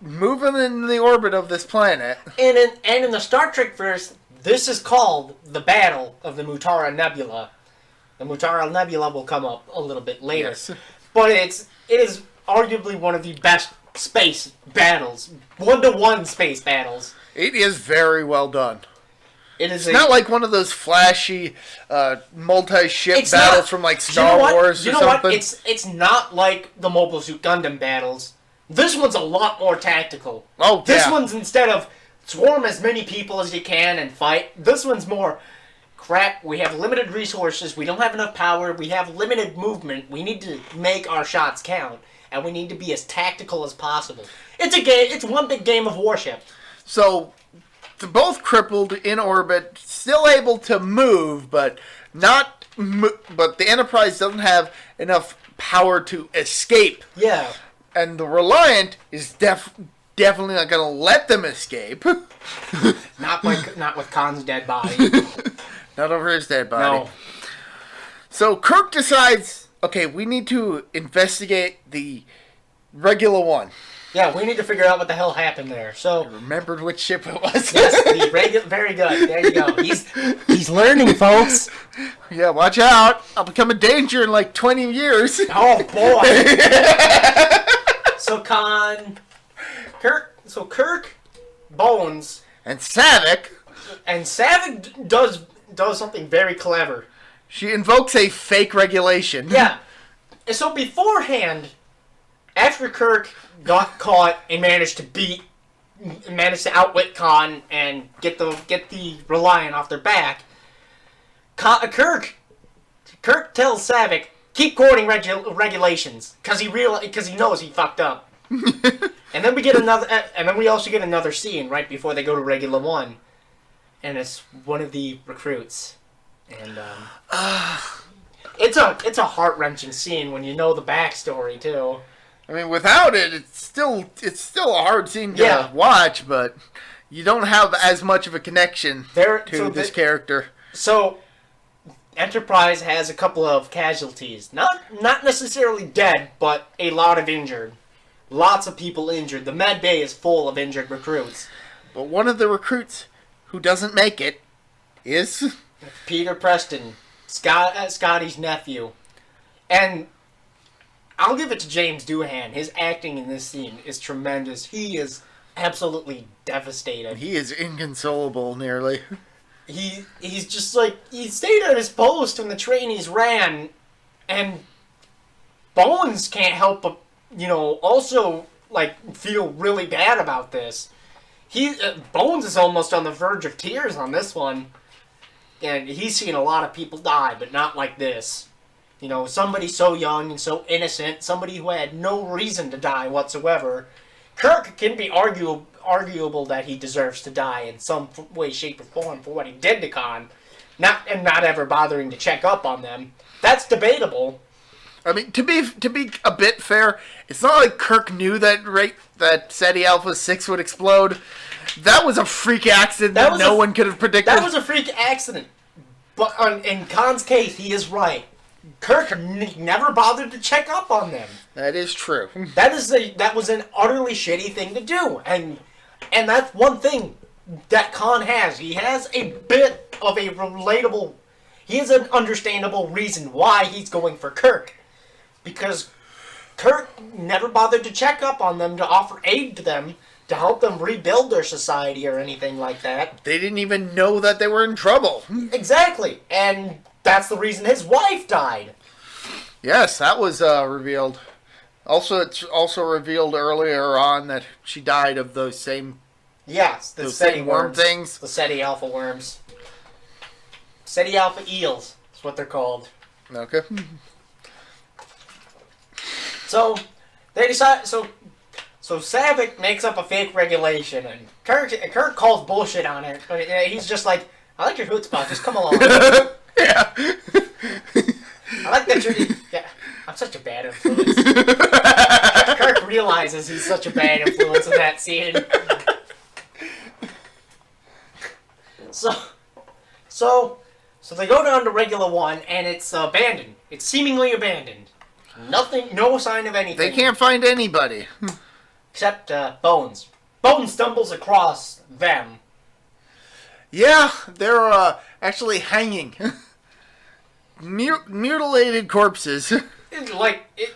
moving in the orbit of this planet. And in the Star Trek verse, this is called the Battle of the Mutara Nebula. The Mutara Nebula will come up a little bit later. Yes. But it is arguably one of the best space battles. 1-to-1 space battles. It is very well done. It's not like one of those flashy multi-ship battles from like Star Wars or something. What? It's not like the Mobile Suit Gundam battles. This one's a lot more tactical. Oh, This one's instead of swarm as many people as you can and fight, this one's more, crap, we have limited resources, we don't have enough power, we have limited movement, we need to make our shots count, and we need to be as tactical as possible. It's one big game of warship. So, they're both crippled in orbit, still able to move, but but the Enterprise doesn't have enough power to escape. Yeah. And the Reliant is definitely not going to let them escape. Not with Khan's dead body. Not over his dead body. No. So Kirk decides, okay, we need to investigate the Regular One. Yeah, we need to figure out what the hell happened there. So Remembered which ship it was. yes, very good. There you go. He's learning, folks. Yeah, watch out. I'll become a danger in like 20 years. Oh boy. So Kirk, Bones, And Saavik, does something very clever. she invokes a fake regulation. Yeah. So beforehand, after Kirk got caught and managed to outwit Khan and get the Reliant off their back, Kirk tells Saavik, keep quoting regulations because he knows he fucked up. And then we also get another scene right before they go to Regular One, and it's one of the recruits, and it's a heart-wrenching scene when you know the backstory too. I mean, without it, it's still a hard scene to watch, but you don't have as much of a connection to this character. So, Enterprise has a couple of casualties. Not necessarily dead, but a lot of injured. Lots of people injured. The med bay is full of injured recruits. But one of the recruits who doesn't make it is Peter Preston, Scotty's nephew. And I'll give it to James Doohan. His acting in this scene is tremendous. He is absolutely devastated. He is inconsolable, nearly. He's just like, he stayed at his post when the trainees ran, and Bones can't help but, also, like, feel really bad about this. Bones is almost on the verge of tears on this one, and he's seen a lot of people die, but not like this. Somebody so young and so innocent, somebody who had no reason to die whatsoever. Kirk can be arguable that he deserves to die in some way, shape, or form for what he did to Khan, not ever bothering to check up on them. That's debatable. I mean, to be a bit fair, it's not like Kirk knew that SETI Alpha 6 would explode. That was a freak accident that no one could have predicted. That was a freak accident. But in Khan's case, he is right. Kirk never bothered to check up on them. That is true. That was an utterly shitty thing to do, and that's one thing that Khan has. He has a bit of a relatable. He has an understandable reason why he's going for Kirk, because Kirk never bothered to check up on them, to offer aid to them, to help them rebuild their society or anything like that. They didn't even know that they were in trouble. Exactly, and that's the reason his wife died. Yes, that was revealed. Also, it's also revealed earlier on that she died of those same... Yes, the those SETI same worm worms. things. The SETI Alpha worms. SETI Alpha eels. That's what they're called. Okay. So, they decide... So Saavik makes up a fake regulation, and Kirk calls bullshit on it. He's just like, I like your chutzpah, just come along. Yeah. I like that you're... Yeah, I'm such a bad influence. Kirk realizes he's such a bad influence in that scene. So they go down to regular one, and it's abandoned. It's seemingly abandoned. Nothing, no sign of anything. They can't find anybody. Except Bones. Bones stumbles across them. Yeah, they're actually hanging. Mutilated corpses.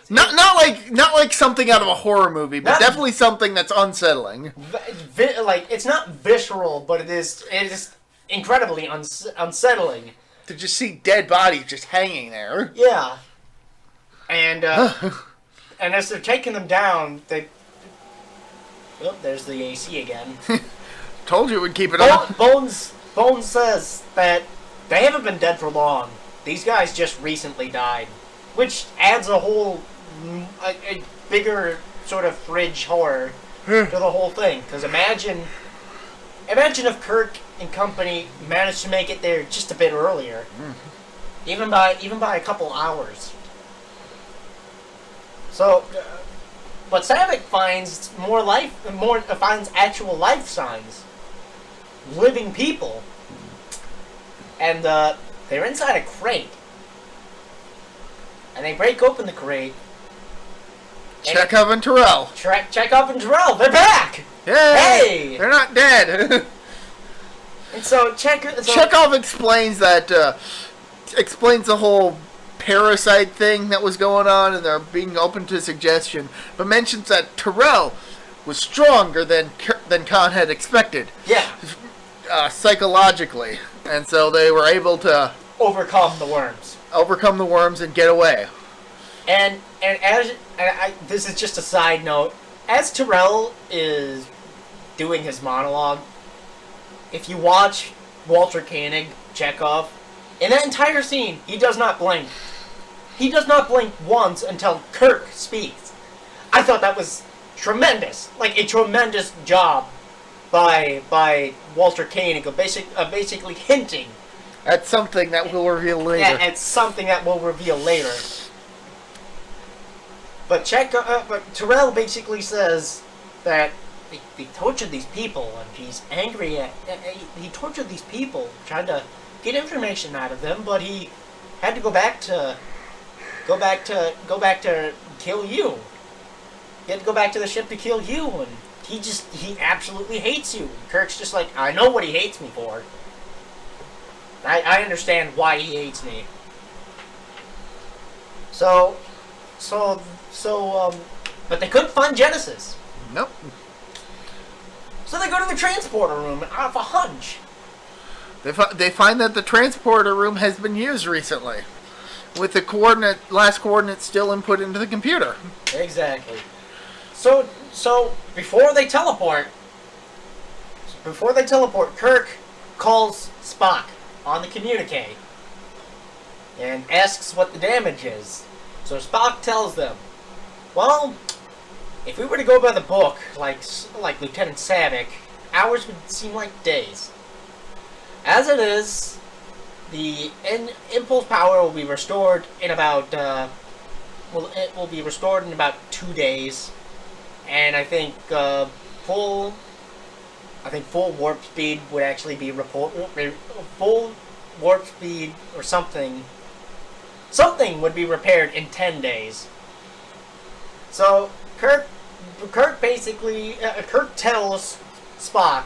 Not like something out of a horror movie, but definitely something that's unsettling. It's not visceral, but it is incredibly unsettling. To just see dead bodies just hanging there. Yeah. And as they're taking them down, oh, there's the AC again. Told you it would keep it on. Bones says that they haven't been dead for long. These guys just recently died, which adds a whole a bigger sort of fridge horror to the whole thing. Because imagine if Kirk and company managed to make it there just a bit earlier, even by a couple hours. So, but Savick finds finds actual life signs, living people, and they're inside a crate, and they break open the crate. Chekhov and Terrell. Chekhov and Terrell, they're back. Yay! Hey, they're not dead. And so Chekhov explains the whole parasite thing that was going on, and they're being open to suggestion, but mentions that Terrell was stronger than Khan had expected. Yeah. Psychologically, and so they were able to overcome the worms and get away. And this is just a side note. As Terrell is doing his monologue, if you watch Walter Koenig, Chekhov, in that entire scene, he does not blink. He does not blink once until Kirk speaks. I thought that was tremendous. Like, a tremendous job by Walter Koenig of basically hinting at something that we'll reveal later. At something that we'll reveal later. But Terrell basically says that he tortured these people, and he's angry at. He tortured these people, trying to get information out of them, but he had to go back to kill you. He had to go back to the ship to kill you, and he absolutely hates you. Kirk's just like, I know what he hates me for. I understand why he hates me. But they couldn't find Genesis. Nope. So they go to the transporter room out of a hunch. They find that the transporter room has been used recently, with the last coordinate still input into the computer. Exactly. So before they teleport, Kirk calls Spock on the communique and asks what the damage is. So Spock tells them, well, if we were to go by the book, like Lieutenant Savick, hours would seem like days. As it is, the impulse power will be restored in about it will be restored in about 2 days, and I think full warp speed would actually be full warp speed or something would be repaired in 10 days. So Kirk tells Spock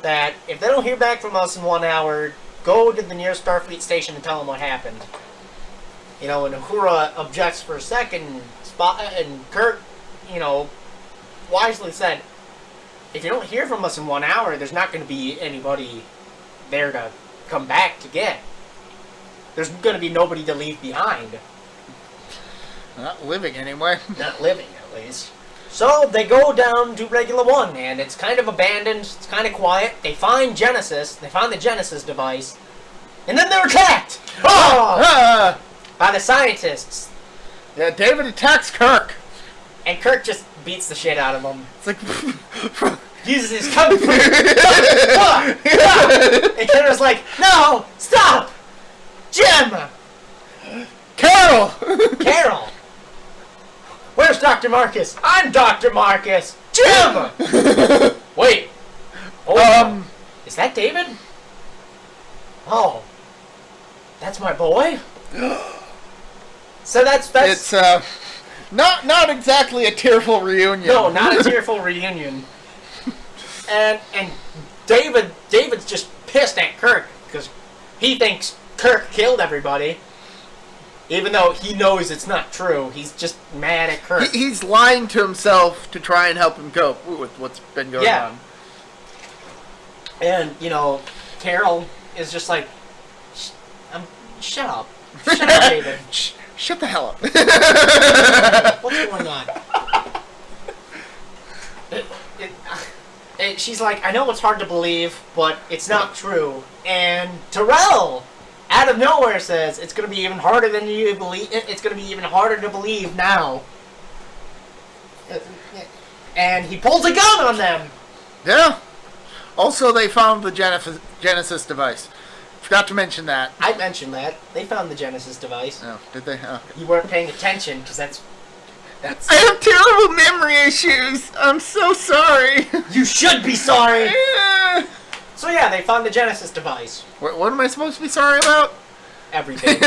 that if they don't hear back from us in 1 hour, go to the nearest Starfleet station and tell them what happened. And Uhura objects for a second. And Kirk, wisely said, if you don't hear from us in 1 hour, there's not going to be anybody there to come back to get. There's going to be nobody to leave behind. Not living anyway. Not living, at least. So they go down to regular one, and it's kind of abandoned. It's kind of quiet. They find Genesis. They find the Genesis device. And then they're attacked! By the scientists. Yeah, David attacks Kirk. And Kirk just beats the shit out of him. It's like... uses his kung fu. And Kenner's like, no! Stop! Jim! Carol! Where's Dr. Marcus? I'm Dr. Marcus! Jim! Wait. Is that David? Oh, That's my boy? So that's... It's, not exactly a tearful reunion. No, not a tearful reunion. And David's just pissed at Kirk because he thinks Kirk killed everybody, even though he knows it's not true. He's just mad at Kirk. He's lying to himself to try and help him cope with what's been going on. And Carol is just like, shut up, David. Shut the hell up. What's going on? She's like, I know it's hard to believe, but it's not true. And Terrell, out of nowhere, says it's going to be even harder than you believe. It's going to be even harder to believe now. And he pulls a gun on them. Yeah. Also, they found the Genesis device. Forgot to mention that. I mentioned that. They found the Genesis device. Oh, did they? Oh. You weren't paying attention, because that's... I have terrible memory issues. I'm so sorry. You should be sorry. Yeah. So yeah, they found the Genesis device. What am I supposed to be sorry about? Everything.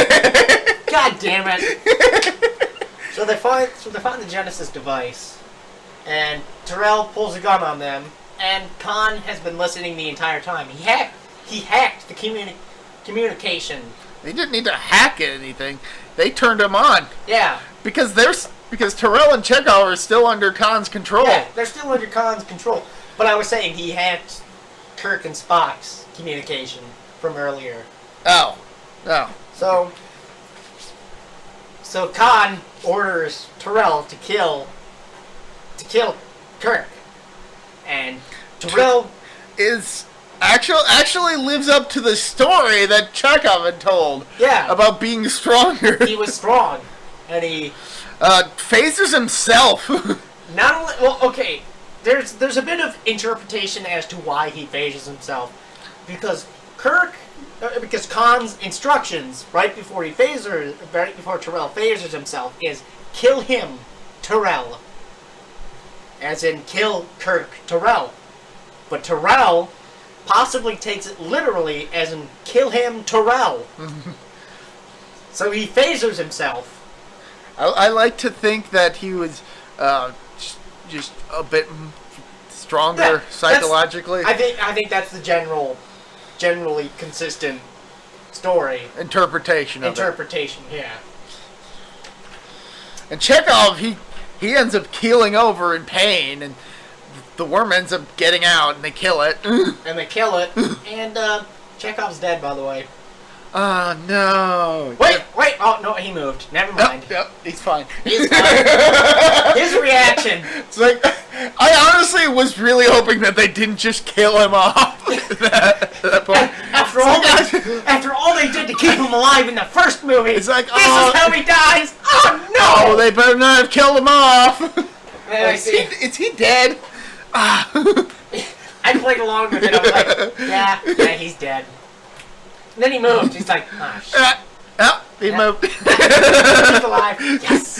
God damn it. So they find the Genesis device, and Terrell pulls a gun on them, and Khan has been listening the entire time. He hacked the communication. They didn't need to hack anything. They turned him on. Yeah. Because Terrell and Chekhov are still under Khan's control. Yeah, they're still under Khan's control. But I was saying he hacked Kirk and Spock's communication from earlier. Oh. So Khan orders Terrell to kill Kirk. And Terrell is actually lives up to the story that Chekhov had told. Yeah. About being stronger. He was strong. And he phases himself. Not only, well, okay, there's a bit of interpretation as to why he phases himself, because Khan's instructions right before Terrell phases himself is kill him, Terrell, as in kill Kirk Terrell, but Terrell possibly takes it literally as in kill him, Terrell. So he phasers himself. I like to think that he was just a bit stronger psychologically. I think that's the generally consistent story. Interpretation, yeah. And Chekhov, he ends up keeling over in pain, and the worm ends up getting out, and they kill it. And Chekhov's dead, by the way. Oh, no. Wait. Oh, no, he moved. Never mind. Yep, he's fine. He's fine. His reaction. It's like, I honestly was really hoping that they didn't just kill him off at that point. After all they did to keep him alive in the first movie, it's like, this is how he dies. Oh, no. Oh, they better not have killed him off. Is he dead? I played along with it. I was like, yeah, he's dead. And then he moved. He's like, ah, shit. He moved. He's alive. Yes.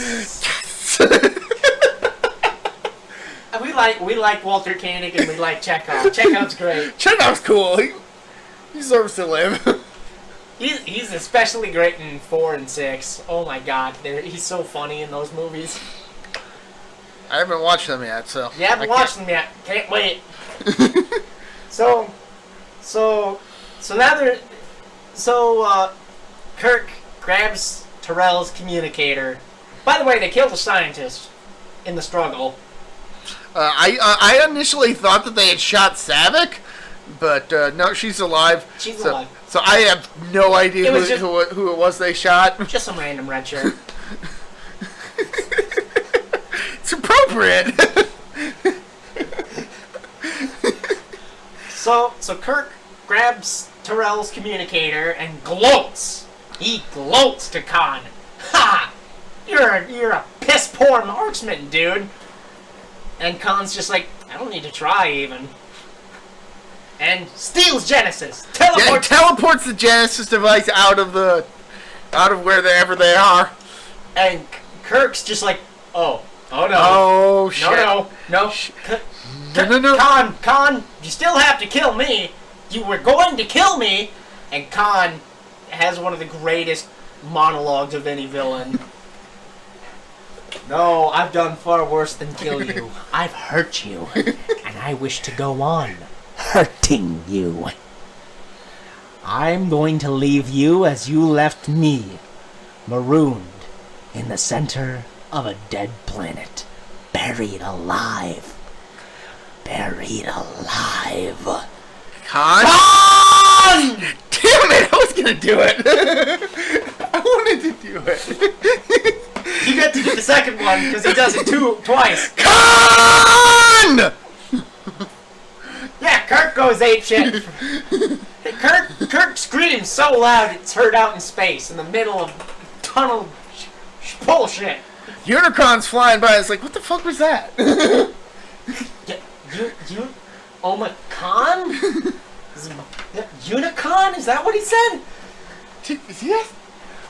We like Walter Koenig and we like Chekhov. Chekhov's great. Chekhov's cool. He deserves to live. He's especially great in 4 and 6. Oh my god, he's so funny in those movies. I haven't watched them yet, so. You haven't watched them yet. Can't wait. So now they're. So, Kirk grabs Terrell's communicator. By the way, they killed a scientist in the struggle. I initially thought that they had shot Savick, but no, she's alive. She's alive. So I have no idea who it was they shot. Just some random red shirt. It's appropriate. So Kirk grabs Terrell's communicator and gloats. He gloats to Khan. Ha! You're a piss poor marksman, dude. And Khan's just like, I don't need to try even. And steals Genesis. Teleports the Genesis device out of wherever they are. And Kirk's just like, oh no. Oh shit. No. No. Khan, you still have to kill me. You were going to kill me. And Khan has one of the greatest monologues of any villain. No, I've done far worse than kill you. I've hurt you, and I wish to go on hurting you. I'm going to leave you as you left me, marooned in the center of a dead planet, buried alive. Buried alive. Khan? Damn it, I was gonna do it. I wanted to do it. You got to do the second one, because he does it twice. Khan! Yeah, Kirk goes apeshit. Kirk screams so loud it's heard out in space, in the middle of tunnel bullshit. Unicron's flying by, it's like, what the fuck was that? You Omicron? Unicon? Is that what he said? Yes.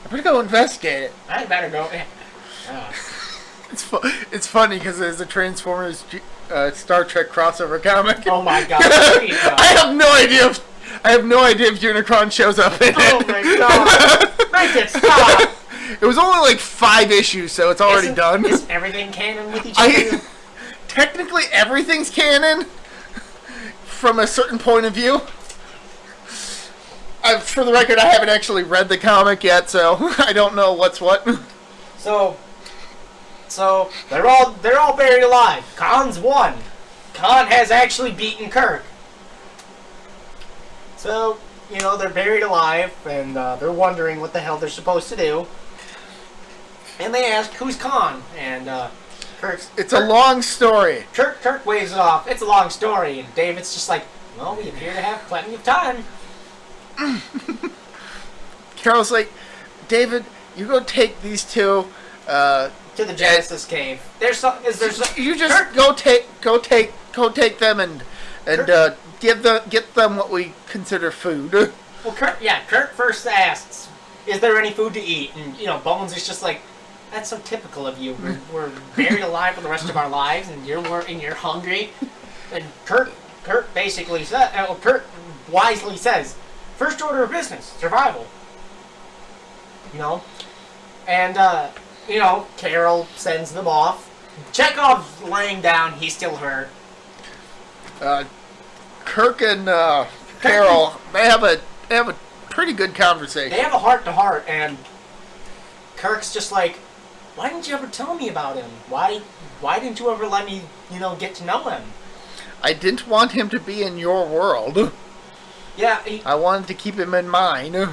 I better go investigate it. I better go. It's funny because there's a Transformers Star Trek crossover comic. Oh my god! I have no idea if Unicron shows up in it. Oh my god! Make it stop! It was only like 5 issues, so it's already done. Is everything canon with each other? Technically, everything's canon from a certain point of view. For the record, I haven't actually read the comic yet, so I don't know what's what. So they're all buried alive. Khan's won. Khan has actually beaten Kirk. So, they're buried alive, and they're wondering what the hell they're supposed to do. And they ask, who's Khan? And It's a long story. Kirk waves it off. It's a long story. And David's just like, well, we appear to have plenty of time. Carol's like, David, you go take these two to the Genesis cave. You just go take them and get them what we consider food. Well, Kirk first asks, is there any food to eat? And Bones is just like, that's so typical of you. We're buried alive for the rest of our lives, and you're hungry. And Kirk basically says, Kirk wisely says, first order of business, survival. And Carol sends them off. Chekhov's laying down. He's still hurt. Kirk and Carol, they have a pretty good conversation. They have a heart-to-heart, and Kirk's just like, why didn't you ever tell me about him? Why didn't you ever let me, get to know him? I didn't want him to be in your world. Yeah. I wanted to keep him in mine.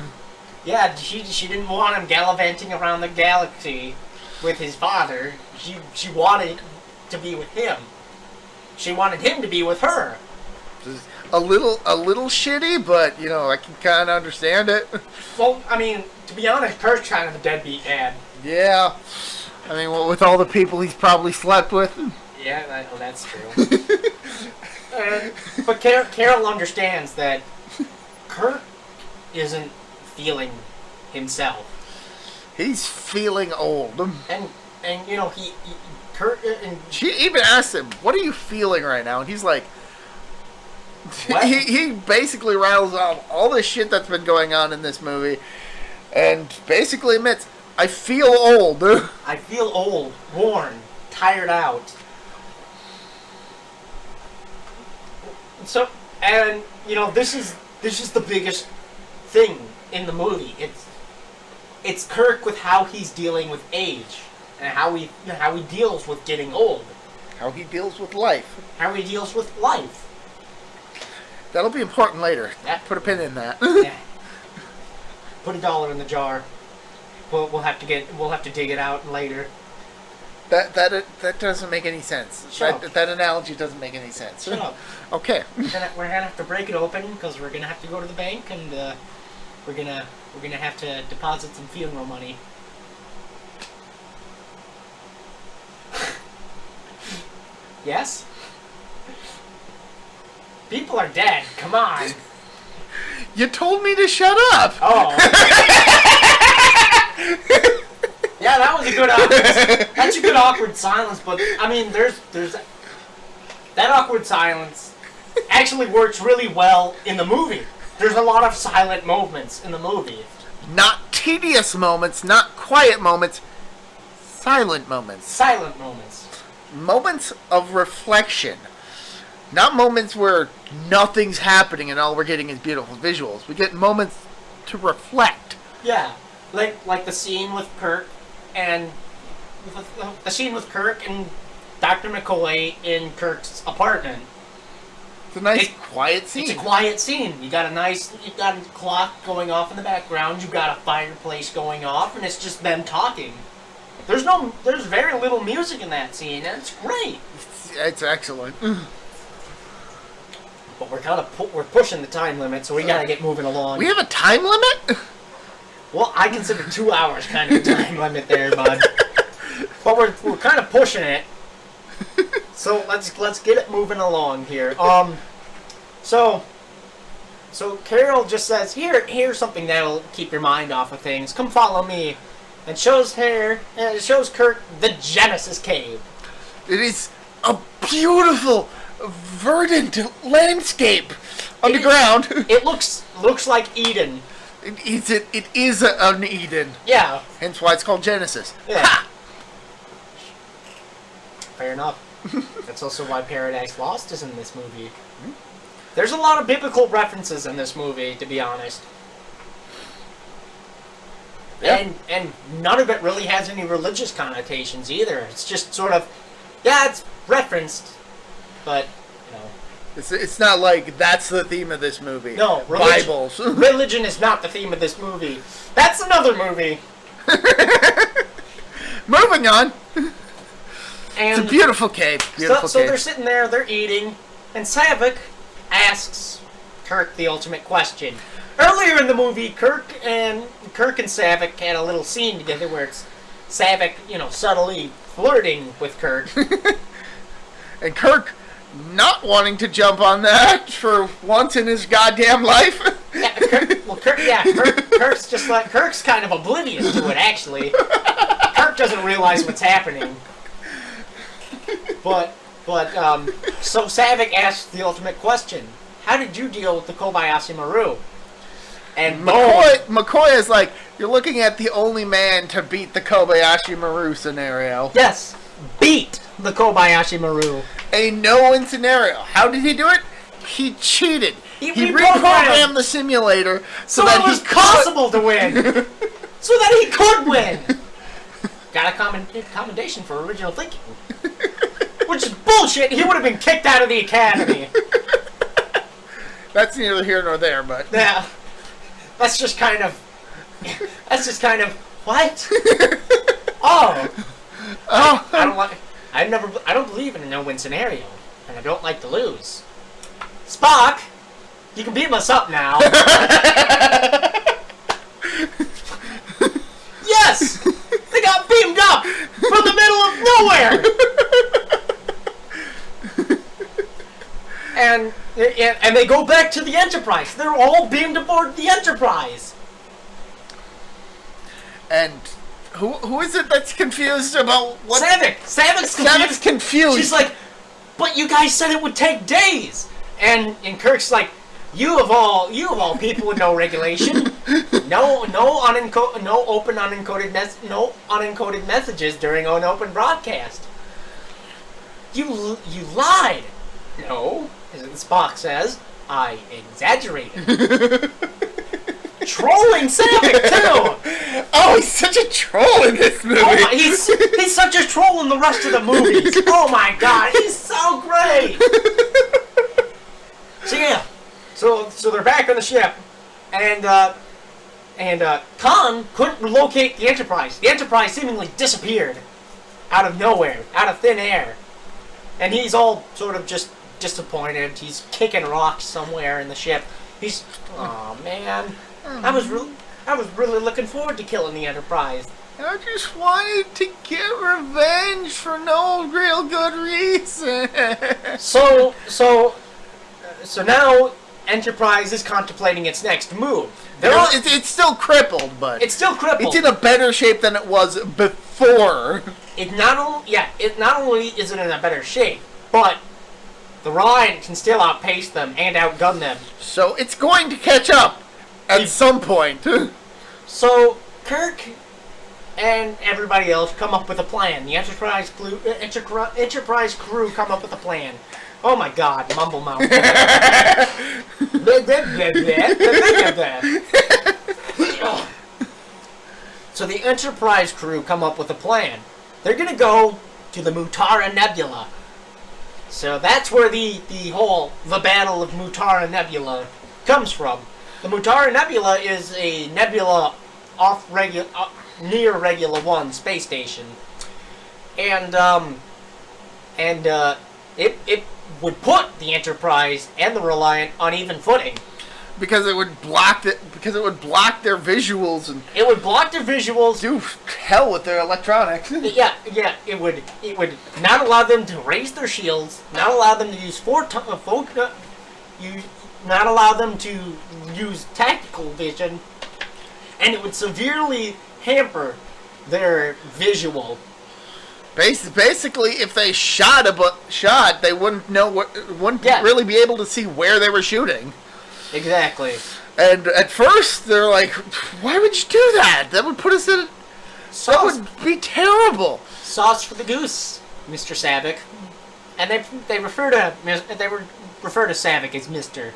Yeah, she didn't want him gallivanting around the galaxy with his father. She wanted to be with him. She wanted him to be with her. A little shitty, but I can kind of understand it. Well, I mean, to be honest, Kirk's kind of a deadbeat dad. Yeah, I mean, with all the people he's probably slept with. Yeah, that's true. But Carol understands that Kirk isn't feeling himself. He's feeling old. And Kirk and she even asked him, "What are you feeling right now?" And he's like, he basically rattles off all the shit that's been going on in this movie, and basically admits, "I feel old." I feel old, worn, tired out. So, and this is the biggest thing in the movie. It's Kirk with how he's dealing with age and how he deals with getting old. How he deals with life. How he deals with life. That'll be important later. Yeah. Put a pin in that. Yeah. Put $1 in the jar. We'll have to dig it out later. That doesn't make any sense. Shut up. That analogy doesn't make any sense. Shut up. Okay. We're gonna have to break it open because we're gonna have to go to the bank and we're gonna have to deposit some funeral money. Yes? People are dead. Come on. You told me to shut up. Oh. Yeah, that was a good. That's a good awkward silence. But I mean, there's that awkward silence actually works really well in the movie. There's a lot of silent movements in the movie. Not tedious moments, not quiet moments, silent moments. Silent moments. Moments of reflection. Not moments where nothing's happening and all we're getting is beautiful visuals. We get moments to reflect. Yeah, like the scene with Kirk and Dr. McCoy in Kirk's apartment. It's a nice quiet scene. It's a quiet scene. You got a clock going off in the background. You got a fireplace going off, and it's just them talking. There's very little music in that scene, and it's great. It's excellent. But we're pushing the time limit, so we gotta get moving along. We have a time limit? Well, I consider 2 hours kind of a time limit there, bud. But we're kind of pushing it. So let's get it moving along here. So Carol just says, here's something that'll keep your mind off of things. Come follow me, and shows Kirk the Genesis cave. It is a beautiful, verdant landscape underground. It looks like Eden. It is an Eden. Yeah. Hence why it's called Genesis. Yeah. Ha! Fair enough. That's also why Paradise Lost is in this movie. There's a lot of biblical references in this movie, to be honest. Yep. And none of it really has any religious connotations either. It's just sort of, yeah, it's referenced, but, you know. It's not like that's the theme of this movie. No, Bibles. Religion is not the theme of this movie. That's another movie. Moving on. And it's a beautiful cave. So they're sitting there, they're eating, and Saavik asks Kirk the ultimate question. Earlier in the movie, Kirk and Saavik had a little scene together where it's Saavik, subtly flirting with Kirk. And Kirk not wanting to jump on that for once in his goddamn life. Yeah, Kirk's kind of oblivious to it, actually. Kirk doesn't realize what's happening. So Saavik asks the ultimate question. How did you deal with the Kobayashi Maru? And McCoy is like, you're looking at the only man to beat the Kobayashi Maru scenario. Yes, beat the Kobayashi Maru. A no-win scenario. How did he do it? He cheated. He reprogrammed the simulator so that it was possible to win. So that he could win. Got a commendation for original thinking. Which is bullshit. He would have been kicked out of the academy. That's neither here nor there, but yeah, that's just kind of what? I don't believe in a no-win scenario, and I don't like to lose. Spock, you can beam us up now. Yes, they got beamed up from the middle of nowhere. And they go back to the Enterprise. They're all beamed aboard the Enterprise. And who is it that's confused about what? Saavik's confused. She's like, but you guys said it would take days. And Kirk's like, you of all people with no regulation, no unencoded messages during an open broadcast. You lied. No, as Spock says, I exaggerated. Trolling Saavik too. Oh, he's such a troll in this movie. Oh my, he's such a troll in the rest of the movies. Oh my god, he's so great. So yeah, so they're back on the ship, and Khan couldn't locate the Enterprise. The Enterprise seemingly disappeared out of nowhere, out of thin air, and he's all sort of just disappointed. He's kicking rocks somewhere in the ship. He's, oh man, I was really looking forward to killing the Enterprise. I just wanted to get revenge for no real good reason. So now Enterprise is contemplating its next move. It's still crippled, but it's still crippled. It's in a better shape than it was before. It not only is it in a better shape, but the Rhine can still outpace them and outgun them. So it's going to catch up at some point. So Kirk and everybody else come up with a plan. The Enterprise crew come up with a plan. Oh my God, mumble mouth. So the Enterprise crew come up with a plan. They're gonna go to the Mutara Nebula. So that's where the Battle of Mutara Nebula comes from. The Mutara Nebula is a nebula near Regular One space station, and it would put the Enterprise and the Reliant on even footing. Because it would block their visuals and it would block their visuals. Do hell with their electronics. Yeah. It would not allow them to raise their shields. Not allow them to use not allow them to use tactical vision, and it would severely hamper their visual. Basically, if they shot, they wouldn't know really be able to see where they were shooting. Exactly. And at first, they're like, "Why would you do that? That would put us in. That would be terrible." Sauce for the goose, Mr. Savick. And they refer to Savick as Mr.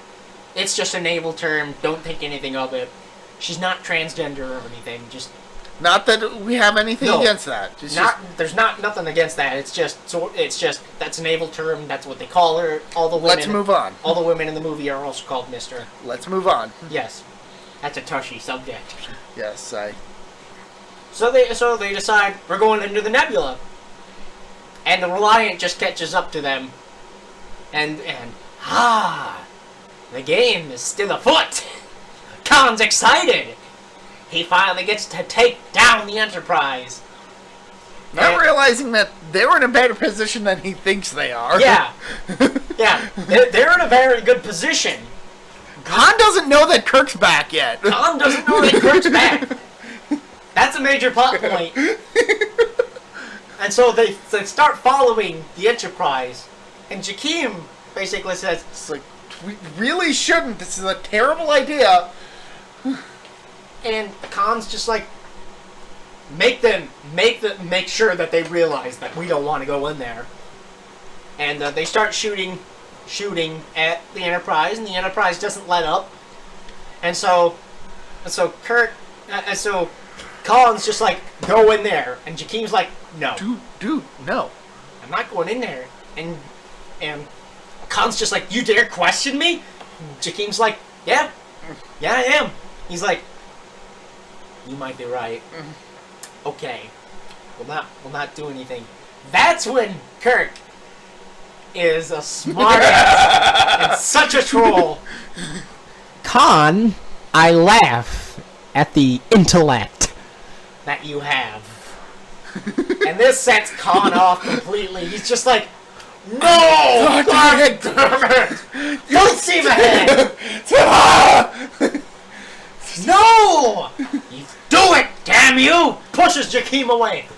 It's just a naval term. Don't think anything of it. She's not transgender or anything. Just not that we have anything against that. There's nothing against that. It's just that's a naval term. That's what they call her. All the women. Let's move on. All the women in the movie are also called Mr. Let's move on. Yes, that's a touchy subject. Yes, So they decide we're going into the nebula, and the Reliant just catches up to them, and the game is still afoot. Khan's excited. He finally gets to take down the Enterprise. Not realizing that they're in a better position than he thinks they are. Yeah. They're in a very good position. Khan doesn't know that Kirk's back yet. Khan doesn't know that Kirk's back. That's a major plot point. And so they start following the Enterprise. And Jakeem basically says, "It's like, we really shouldn't. This is a terrible idea." And Khan's just like, make sure that they realize that we don't want to go in there. And they start shooting at the Enterprise, and the Enterprise doesn't let up. And so Khan's just like, go in there, and Jakeem's like, no, dude, no, I'm not going in there. And Khan's just like, you dare question me? And Jakeem's like, yeah, I am. He's like, you might be right. Okay, we'll not do anything. That's when Kirk is a smartass and such a troll. Khan, I laugh at the intellect that you have. And this sets Khan off completely. He's just like, no! God damn it! Don't see my head! No! You do it, damn you! Pushes Jakeem away.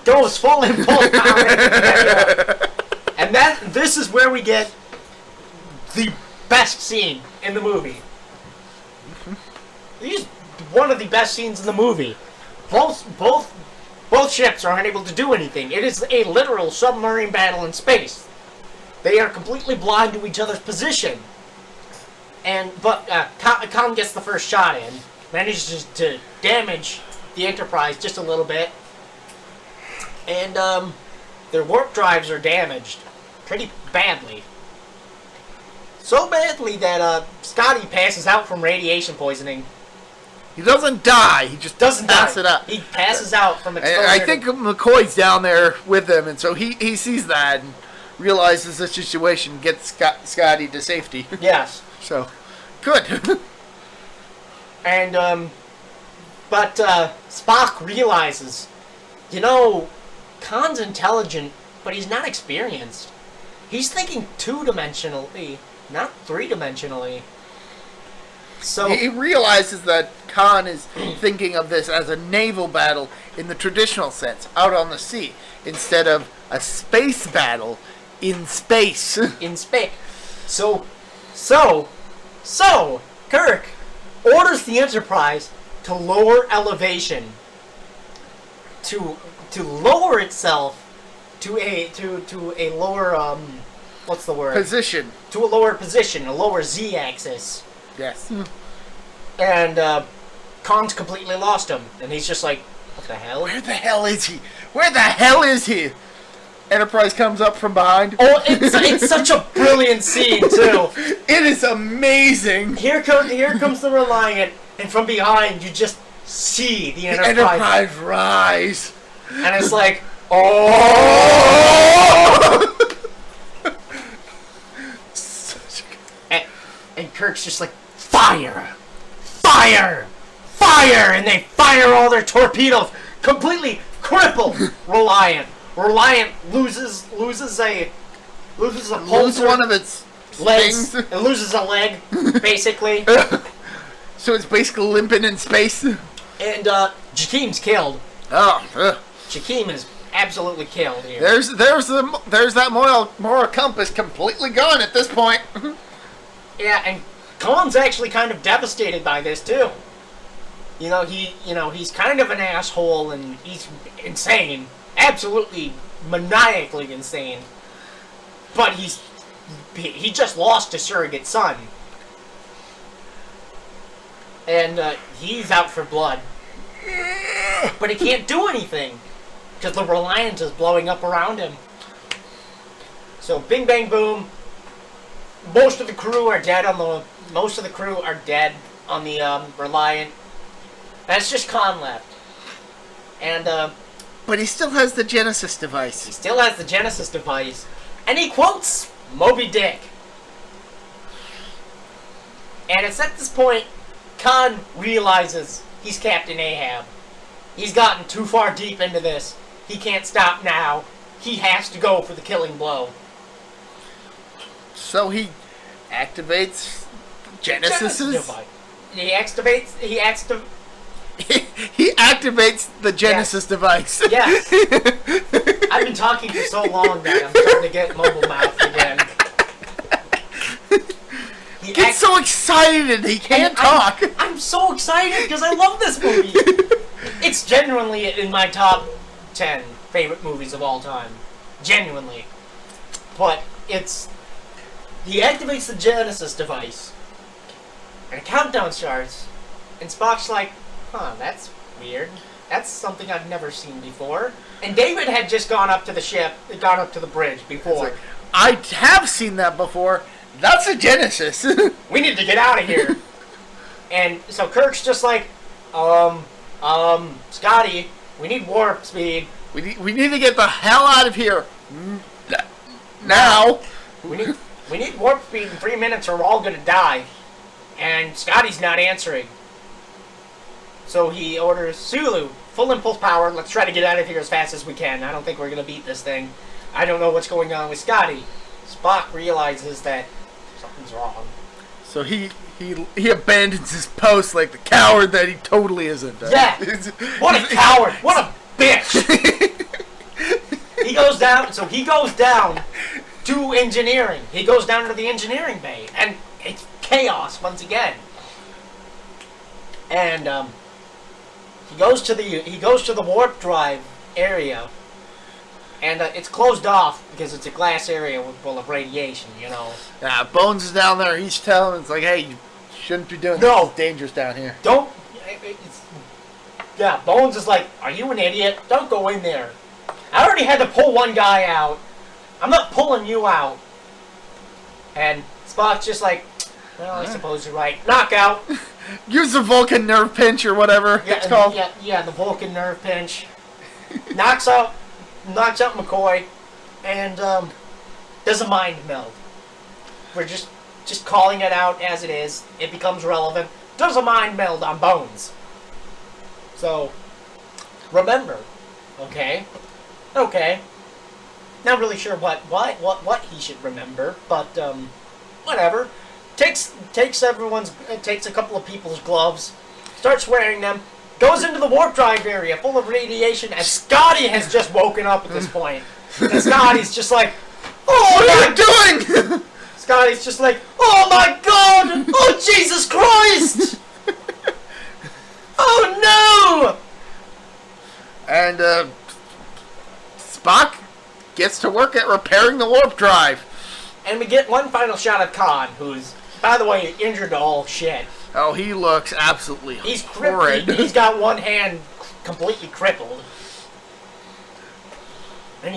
Goes full impulse power. And this is where we get the best scene in the movie. This is one of the best scenes in the movie. Both ships are unable to do anything. It is a literal submarine battle in space. They are completely blind to each other's position. But Khan gets the first shot in, manages to damage the Enterprise just a little bit, and their warp drives are damaged pretty badly. So badly that Scotty passes out from radiation poisoning. He doesn't die. He just doesn't pass die. it up. He passes out from exposure. I think McCoy's down there with him, and so he sees that and realizes the situation, gets Scotty to safety. Yes. So, good. And but Spock realizes, Khan's intelligent, but he's not experienced. He's thinking two-dimensionally, not three-dimensionally. So he realizes that Khan is thinking of this as a naval battle in the traditional sense, out on the sea, instead of a space battle in space. In space. So Kirk orders the Enterprise to lower elevation, to lower itself to a lower what's the word? Position. To a lower position, a lower z-axis. Yes. And Khan's completely lost him, and he's just like, what the hell? Where the hell is he? Where the hell is he? Enterprise comes up from behind. Oh, it's such a brilliant scene too. It is amazing. Here comes the Reliant, and from behind you just see the Enterprise rise. And it's like, oh! and Kirk's just like, fire! Fire! Fire! And they fire all their torpedoes, completely cripple Reliant. Reliant loses a Lose one of its legs. things. It loses a leg, basically. So it's basically limping in space. And Jakim's killed. Oh, Jakim is absolutely killed here. there's that moral compass completely gone at this point. Yeah, and Khan's actually kind of devastated by this too. He's kind of an asshole and he's insane. Absolutely maniacally insane. But he just lost a surrogate son. And he's out for blood. But he can't do anything because the Reliant is blowing up around him. So bing bang boom. Most of the crew are dead on the Reliant. That's just Khan left. And But he still has the Genesis device. he still has the Genesis device. And he quotes Moby Dick. And it's at this point Khan realizes he's Captain Ahab. He's gotten too far deep into this. He can't stop now. He has to go for the killing blow. So he activates Genesis device. He activates the Genesis device. Yes. I've been talking for so long that I'm starting to get mobile mouth again. He Gets so excited he can't talk. I'm so excited because I love this movie. It's genuinely in my top 10 favorite movies of all time. Genuinely. But he activates the Genesis device. And a countdown starts. And Spock's like, that's weird. That's something I've never seen before. And David had just gone up to the ship, gone up to the bridge before. Like, I have seen that before. That's a Genesis. We need to get out of here. And so Kirk's just like, Scotty, we need warp speed. We need to get the hell out of here. Now. We need warp speed in 3 minutes or we're all gonna die. And Scotty's not answering. So he orders Sulu, full impulse power, let's try to get out of here as fast as we can. I don't think we're gonna beat this thing. I don't know what's going on with Scotty. Spock realizes that something's wrong. So he abandons his post like the coward that he totally isn't. Yeah. What a coward. What a bitch. He goes down to engineering. He goes down to the engineering bay and it's chaos once again. And he goes to the warp drive area. And it's closed off because it's a glass area full of radiation, Yeah, Bones is down there. He's telling him, it's like, hey, you shouldn't be doing this. It's dangerous down here. Bones is like, are you an idiot? Don't go in there. I already had to pull one guy out. I'm not pulling you out. And Spock's just like, well, I suppose you're right. Knockout. Use the Vulcan nerve pinch or whatever it's called. Yeah, the Vulcan nerve pinch. Knocks out McCoy, and does a mind meld. We're just calling it out as it is. It becomes relevant. Does a mind meld on Bones. So, remember, okay. Not really sure what he should remember, but whatever. Takes a couple of people's gloves, starts wearing them. Goes into the warp drive area full of radiation, and Scotty has just woken up at this point. And Scotty's just like, what are you doing? Scotty's just like, oh my god! Oh Jesus Christ! Oh no! And Spock gets to work at repairing the warp drive. And we get one final shot of Khan, who's, by the way, injured to all shit. Oh, he looks absolutely He's horrid. crippled. He's got one hand completely crippled. And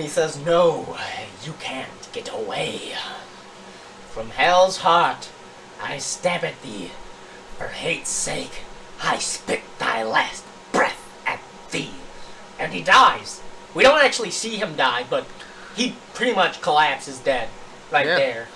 he says, "No, you can't get away. From hell's heart, I stab at thee. For hate's sake, I spit thy last breath at thee." And he dies. We don't actually see him die, but he pretty much collapses dead right there.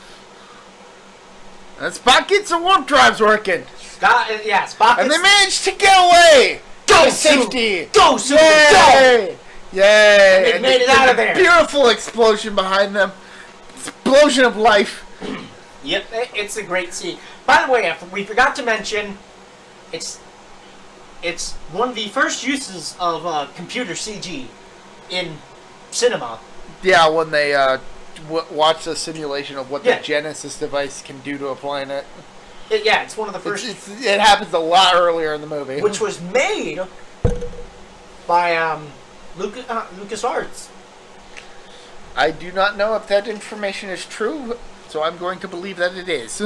And Spock gets the warp drives working. Spock. And they manage to get away. Go, safety. Go, Sulu, go! Yay! And they made it out of there. Beautiful explosion behind them. Explosion of life. Yep, it's a great scene. By the way, we forgot to mention, it's one of the first uses of computer CG in cinema. Yeah, when they watch the simulation of what the Genesis device can do to a planet. It's one of the first. It happens a lot earlier in the movie. Which was made by LucasArts. I do not know if that information is true, so I'm going to believe that it is.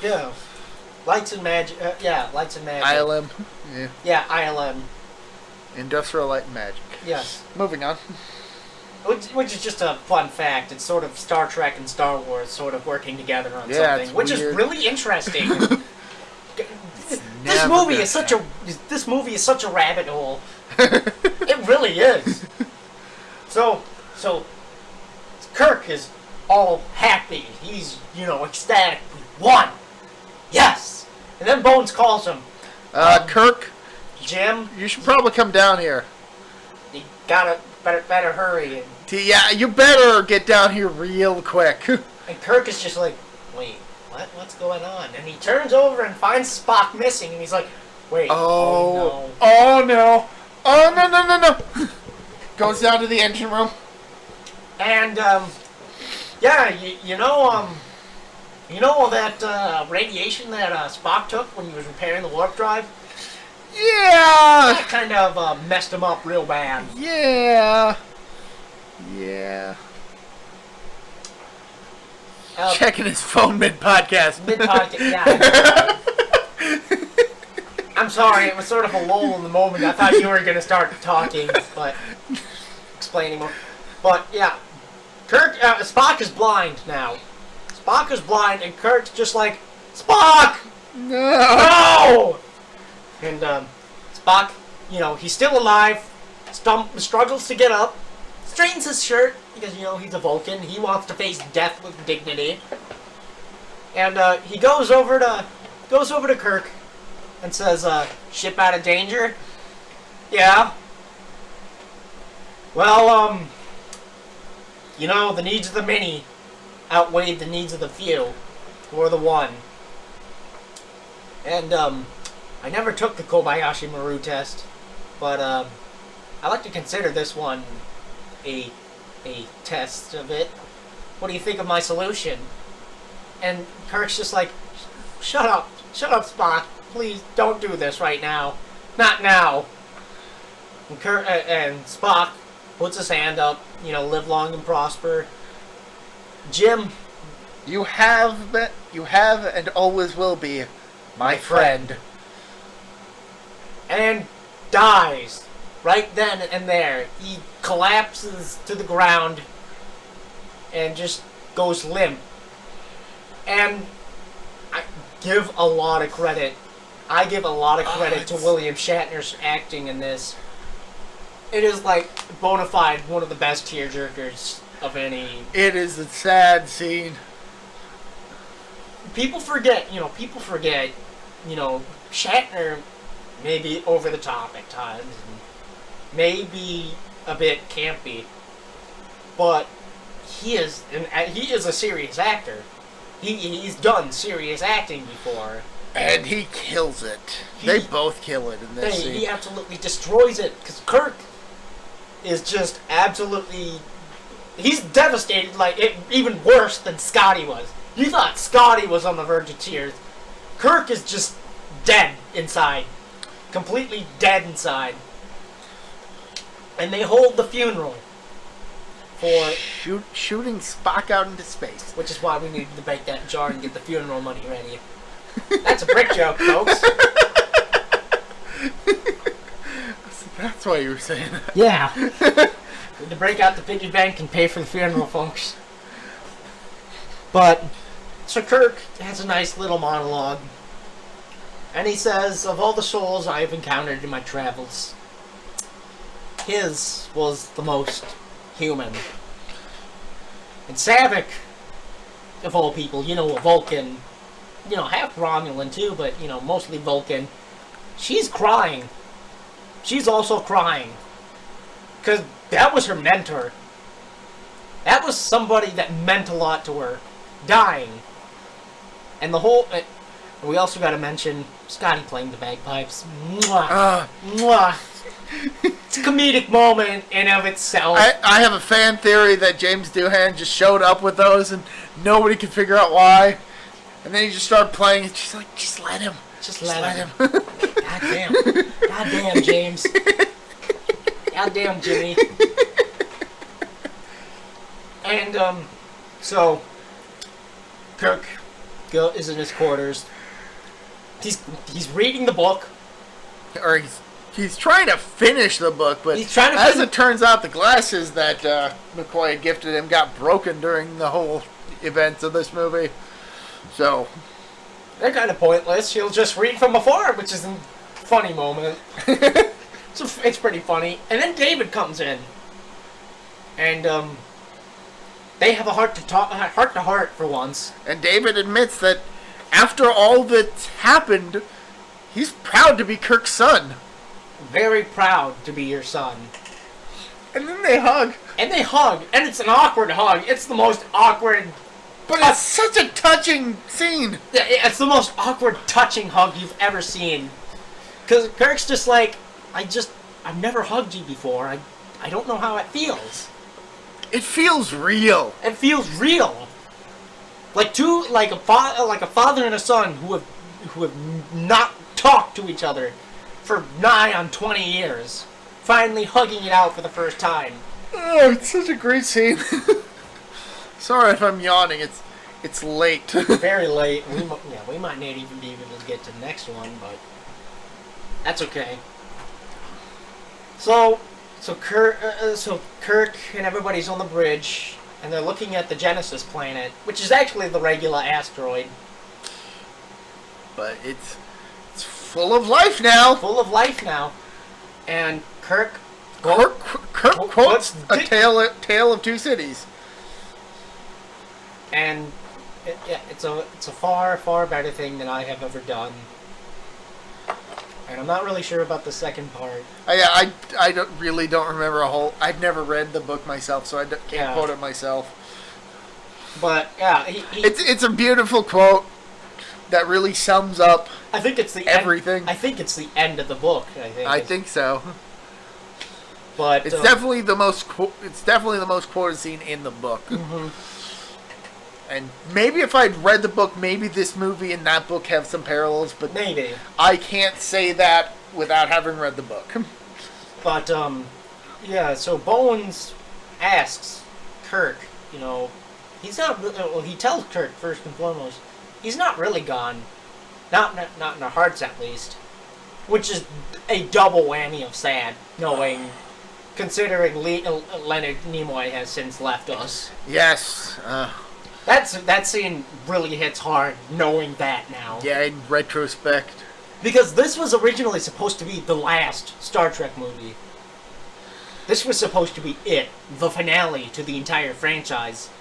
Yeah. Lights and Magic. Lights and Magic. ILM. Yeah, ILM. Industrial Light and Magic. Yes. Moving on. Which is just a fun fact. It's sort of Star Trek and Star Wars sort of working together on something, which weird. is really interesting. This movie is such a rabbit hole. It really is. So Kirk is all happy. He's, ecstatic. We won. Yes. And then Bones calls him. Kirk. Jim. You should probably come down here. You better hurry. Yeah, you better get down here real quick. And Kirk is just like, wait, what's going on? And he turns over and finds Spock missing, and he's like, wait, oh no. Oh no. Oh no. Goes down to the engine room. And, you know all that radiation that Spock took when he was repairing the warp drive? Yeah! That kind of messed him up real bad. Yeah. Checking his phone mid-podcast. Yeah. I'm sorry, it was sort of a lull in the moment. I thought you were going to start talking, but explaining more. But, yeah. Spock is blind now. Spock is blind, and Kirk's just like, Spock! No! And Spock, he's still alive, struggles to get up, straightens his shirt, because, he's a Vulcan. He wants to face death with dignity. And he goes over to Kirk and says, ship out of danger? Yeah. Well, the needs of the many outweighed the needs of the few, or the one. And, I never took the Kobayashi Maru test, but, I like to consider this one a test of it. What do you think of my solution? And Kirk's just like, shut up, Spock. Please don't do this right now. Not now. And Spock puts his hand up. Live long and prosper. Jim, you have and always will be my friend. And dies right then and there. He collapses to the ground and just goes limp. And I give a lot of credit. To William Shatner's acting in this. It is like bona fide one of the best tearjerkers of any. It is a sad scene. People forget. Shatner may be over the top at times, maybe a bit campy, but he is a serious actor. He's done serious acting before. And he kills it. They both kill it in this scene. He absolutely destroys it, because Kirk is just absolutely... He's devastated, even worse than Scotty was. You thought Scotty was on the verge of tears. Kirk is just dead inside. Completely dead inside. And they hold the funeral for... Shooting Spock out into space. Which is why we needed to break that jar and get the funeral money ready. That's a brick joke, folks. That's why you were saying that. Yeah. We need to break out the piggy bank and pay for the funeral, folks. But, so Kirk has a nice little monologue. And he says, of all the souls I have encountered in my travels, his was the most human. And Saavik, of all people, you know, a Vulcan, you know, half Romulan too, but, you know, mostly Vulcan, she's crying. She's also crying. Because that was her mentor. That was somebody that meant a lot to her. Dying. And the whole... we also got to mention Scotty playing the bagpipes. Mwah. Mwah. It's a comedic moment in of itself. I have a fan theory that James Doohan just showed up with those and nobody could figure out why. And then he just started playing and she's like, just let him. Just let him. God damn. God damn, James. God damn, Jimmy. And, so, Kirk is in his quarters. He's reading the book. Or he's trying to finish the book, but as it turns out, the glasses that McCoy had gifted him got broken during the whole events of this movie. So... they're kind of pointless. He'll just read from afar, which is a funny moment. It's pretty funny. And then David comes in. And, they have a heart-to-heart for once. And David admits that after all that's happened, he's proud to be Kirk's son. Very proud to be your son. And then they hug. And it's an awkward hug. It's the most awkward... but it's such a touching scene. It's the most awkward, touching hug you've ever seen. Because Kirk's just like, I've never hugged you before. I don't know how it feels. It feels real. It feels real. Like a father and a son who have not talked to each other for nigh on 20 years, finally hugging it out for the first time. Oh, it's such a great scene. Sorry if I'm yawning. It's late. Very late. We might not even be able to get to the next one, but that's okay. So Kirk and everybody's on the bridge, and they're looking at the Genesis planet, which is actually the regular asteroid. But it's full of life now. Full of life now, and Kirk quotes a tale of two cities. And it's a far, far better thing than I have ever done. And I'm not really sure about the second part. I really don't remember a whole... I've never read the book myself, so I can't quote it myself. But, yeah, it's a beautiful quote that really sums up I think it's the everything. I think it's the end of the book, I think so. But it's definitely the most quoted scene in the book. Mm-hmm. And maybe if I'd read the book, maybe this movie and that book have some parallels, but maybe. I can't say that without having read the book. But, yeah, so Bones asks Kirk, you know, he's not, well, he tells Kirk, first and foremost, he's not really gone. Not in our hearts, at least. Which is a double whammy of sad, knowing, considering Leonard Nimoy has since left us. Yes, That scene really hits hard, knowing that now. Yeah, in retrospect. Because this was originally supposed to be the last Star Trek movie. This was supposed to be it, the finale to the entire franchise.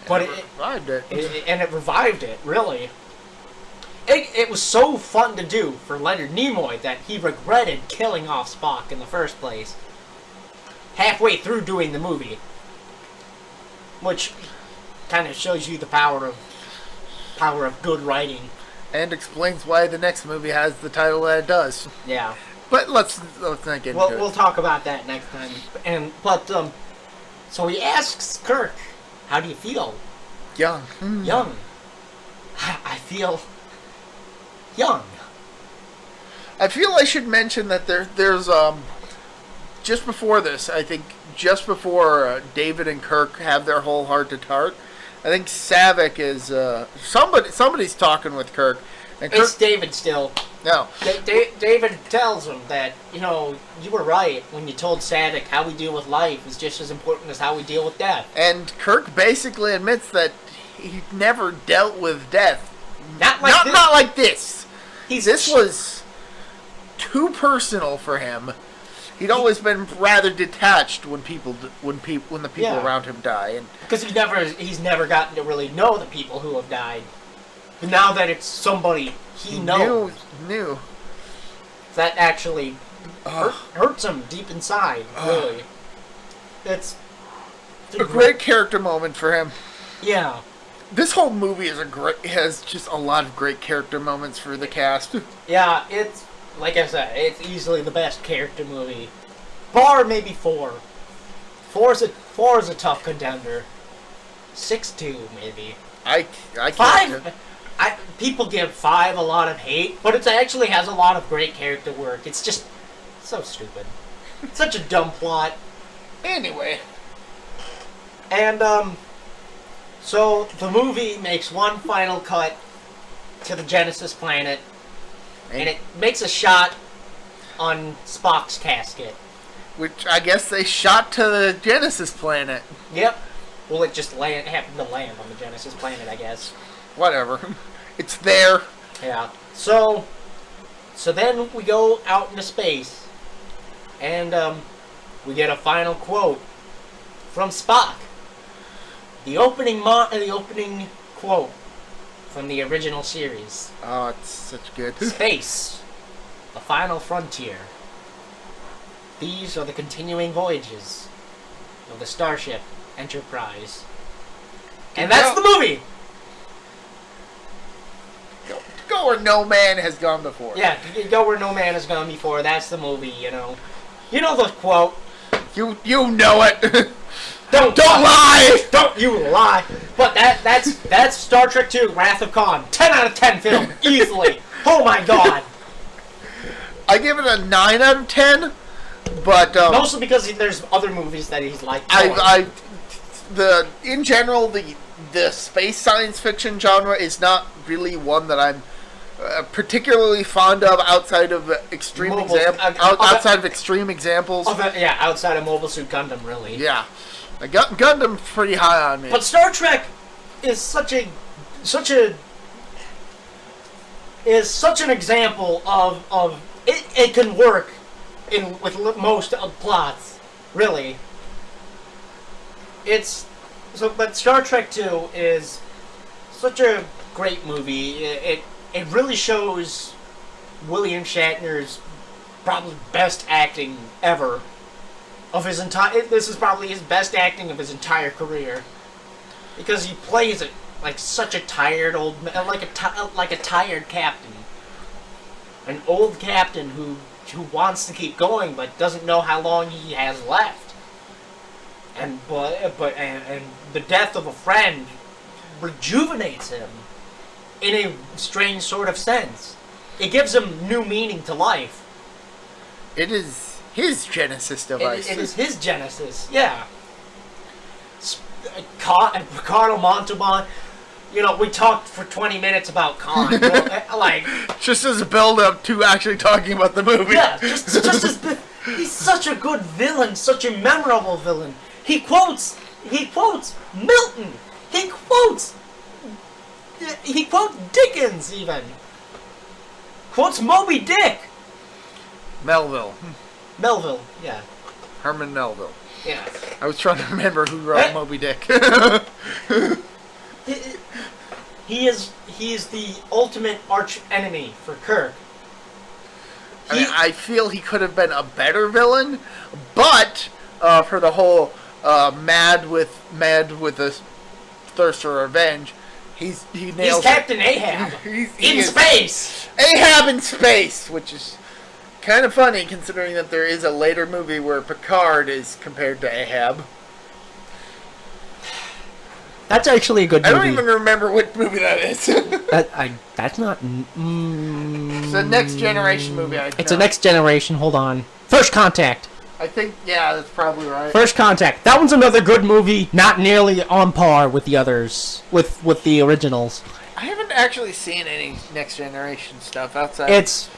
But it revived it. It revived it, really. It was so fun to do for Leonard Nimoy that he regretted killing off Spock in the first place. Halfway through doing the movie. Which kind of shows you the power of good writing. And explains why the next movie has the title that it does. Yeah. But let's not get into it. We'll talk about that next time. So he asks Kirk, how do you feel? Young. Young. I feel young. I feel I should mention that there's just before this, I think just before David and Kirk have their whole heart-to-heart, I think Saavik is somebody's talking with Kirk. And Kirk, it's David still. No. David tells him that, you were right when you told Saavik how we deal with life is just as important as how we deal with death. And Kirk basically admits that he never dealt with death. Not like this. This was too personal for him. He'd always been rather detached when the people around him die, because he's never gotten to really know the people who have died. But now that it's somebody he knows, knew that actually hurts him deep inside. Really, it's a great character moment for him. Yeah, this whole movie has just a lot of great character moments for the cast. Yeah, it's like I said, it's easily the best character movie, bar maybe 4. 4 is a tough contender. 6-2 maybe. I 5. People give 5 a lot of hate, but it actually has a lot of great character work. It's just so stupid. It's such a dumb plot. Anyway. And, so the movie makes one final cut to the Genesis planet, and it makes a shot on Spock's casket. Which I guess they shot to the Genesis planet. Yep. Well, it just happened to land on the Genesis planet, I guess. Whatever. It's there. Yeah. So then we go out into space, and we get a final quote from Spock. The opening quote from the original series. Oh, it's such good. Space, the final frontier. These are the continuing voyages of the Starship Enterprise. And that's the movie! Go where no man has gone before. Yeah, go where no man has gone before. That's the movie, You know the quote. You know it. Don't lie! Don't you lie! But that's Star Trek II, Wrath of Khan. 10 out of 10 film, easily. Oh my god. I give it a 9 out of 10, but mostly because there's other movies that he's like. In general, the space science fiction genre is not really one that I'm particularly fond of outside of extreme outside of extreme examples. Outside of Mobile Suit Gundam, really. Yeah, Gundam's pretty high on me. But Star Trek is such an example of it can work with most plots, really. But Star Trek 2 is such a great movie. It really shows William Shatner's probably best acting ever of his entire. This is probably his best acting of his entire career, because he plays it like such a tired old, like a tired captain, an old captain who wants to keep going but doesn't know how long he has left. And the death of a friend rejuvenates him in a strange sort of sense. It gives him new meaning to life. It is his Genesis device. It is his Genesis, yeah. Ricardo Montalban. We talked for 20 minutes about Khan. Just as a build-up to actually talking about the movie. Yeah, just as he's such a good villain, such a memorable villain. He quotes Milton. He quotes Dickens even. Quotes Moby Dick. Melville, yeah. Herman Melville. Yeah. I was trying to remember who wrote Moby Dick. He is the ultimate arch enemy for Kirk. I feel he could have been a better villain, but for the whole mad with a thirst for revenge, he nails. He's Captain Ahab in space. Ahab in space, which is kind of funny considering that there is a later movie where Picard is compared to Ahab. That's actually a good movie. I don't even remember what movie that is. That's not... It's a Next Generation movie. It's a Next Generation. Hold on. First Contact. I think, yeah, that's probably right. First Contact. That one's another good movie, not nearly on par with the others, with the originals. I haven't actually seen any Next Generation stuff outside. It's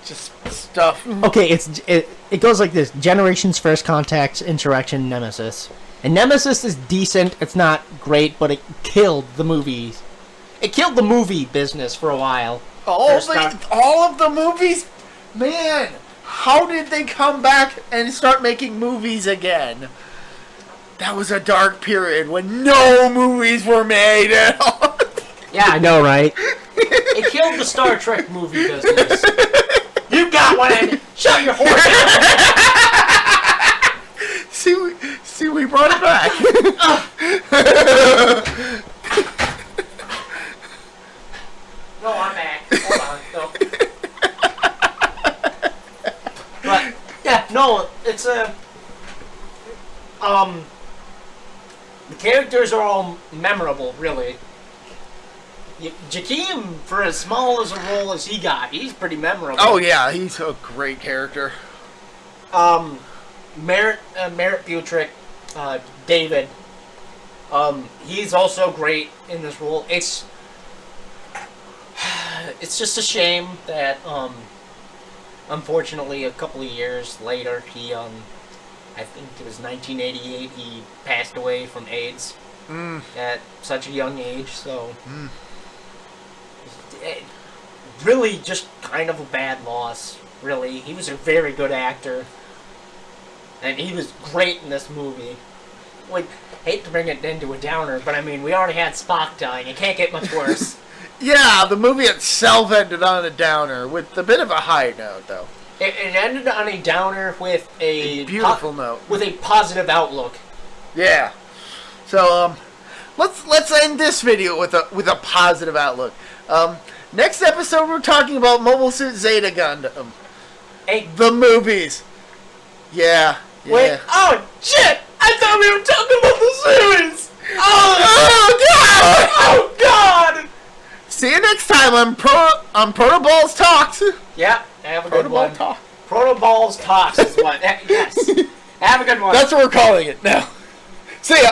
just stuff. Okay, it goes like this: Generations, First Contact, Insurrection, Nemesis. And Nemesis is decent. It's not great, but it killed the movies. It killed the movie business for a while. All of the movies, man. How did they come back and start making movies again? That was a dark period when no movies were made at all. Yeah, I know, right? It killed the Star Trek movie business. You got one, and shut your horse down. See, we brought it back. No, I'm back. Hold on. No. But yeah, no, it's a the characters are all memorable, really. Jakeem, for as small as a role as he got, he's pretty memorable. Oh yeah, he's a great character. Merritt Butrick, David. He's also great in this role. It's just a shame that unfortunately a couple of years later he I think it was 1988 he passed away from AIDS at such a young age. So really just kind of a bad loss. Really, he was a very good actor. And he was great in this movie. Like, hate to bring it into a downer, but I mean, we already had Spock dying. It can't get much worse. Yeah, the movie itself ended on a downer, with a bit of a high note, though. It ended on a downer with a beautiful note. With a positive outlook. Yeah. So, let's end this video with a positive outlook. Next episode, we're talking about Mobile Suit Zeta Gundam. Hey. The movies. Yeah. Wait. Oh, shit! I thought we were talking about the series! Oh God! Oh, God! See you next time on ProtoBalls Talks. Yeah, have a good one. Talk. ProtoBalls Talks is what. Yes. Have a good one. That's what we're calling it now. See ya.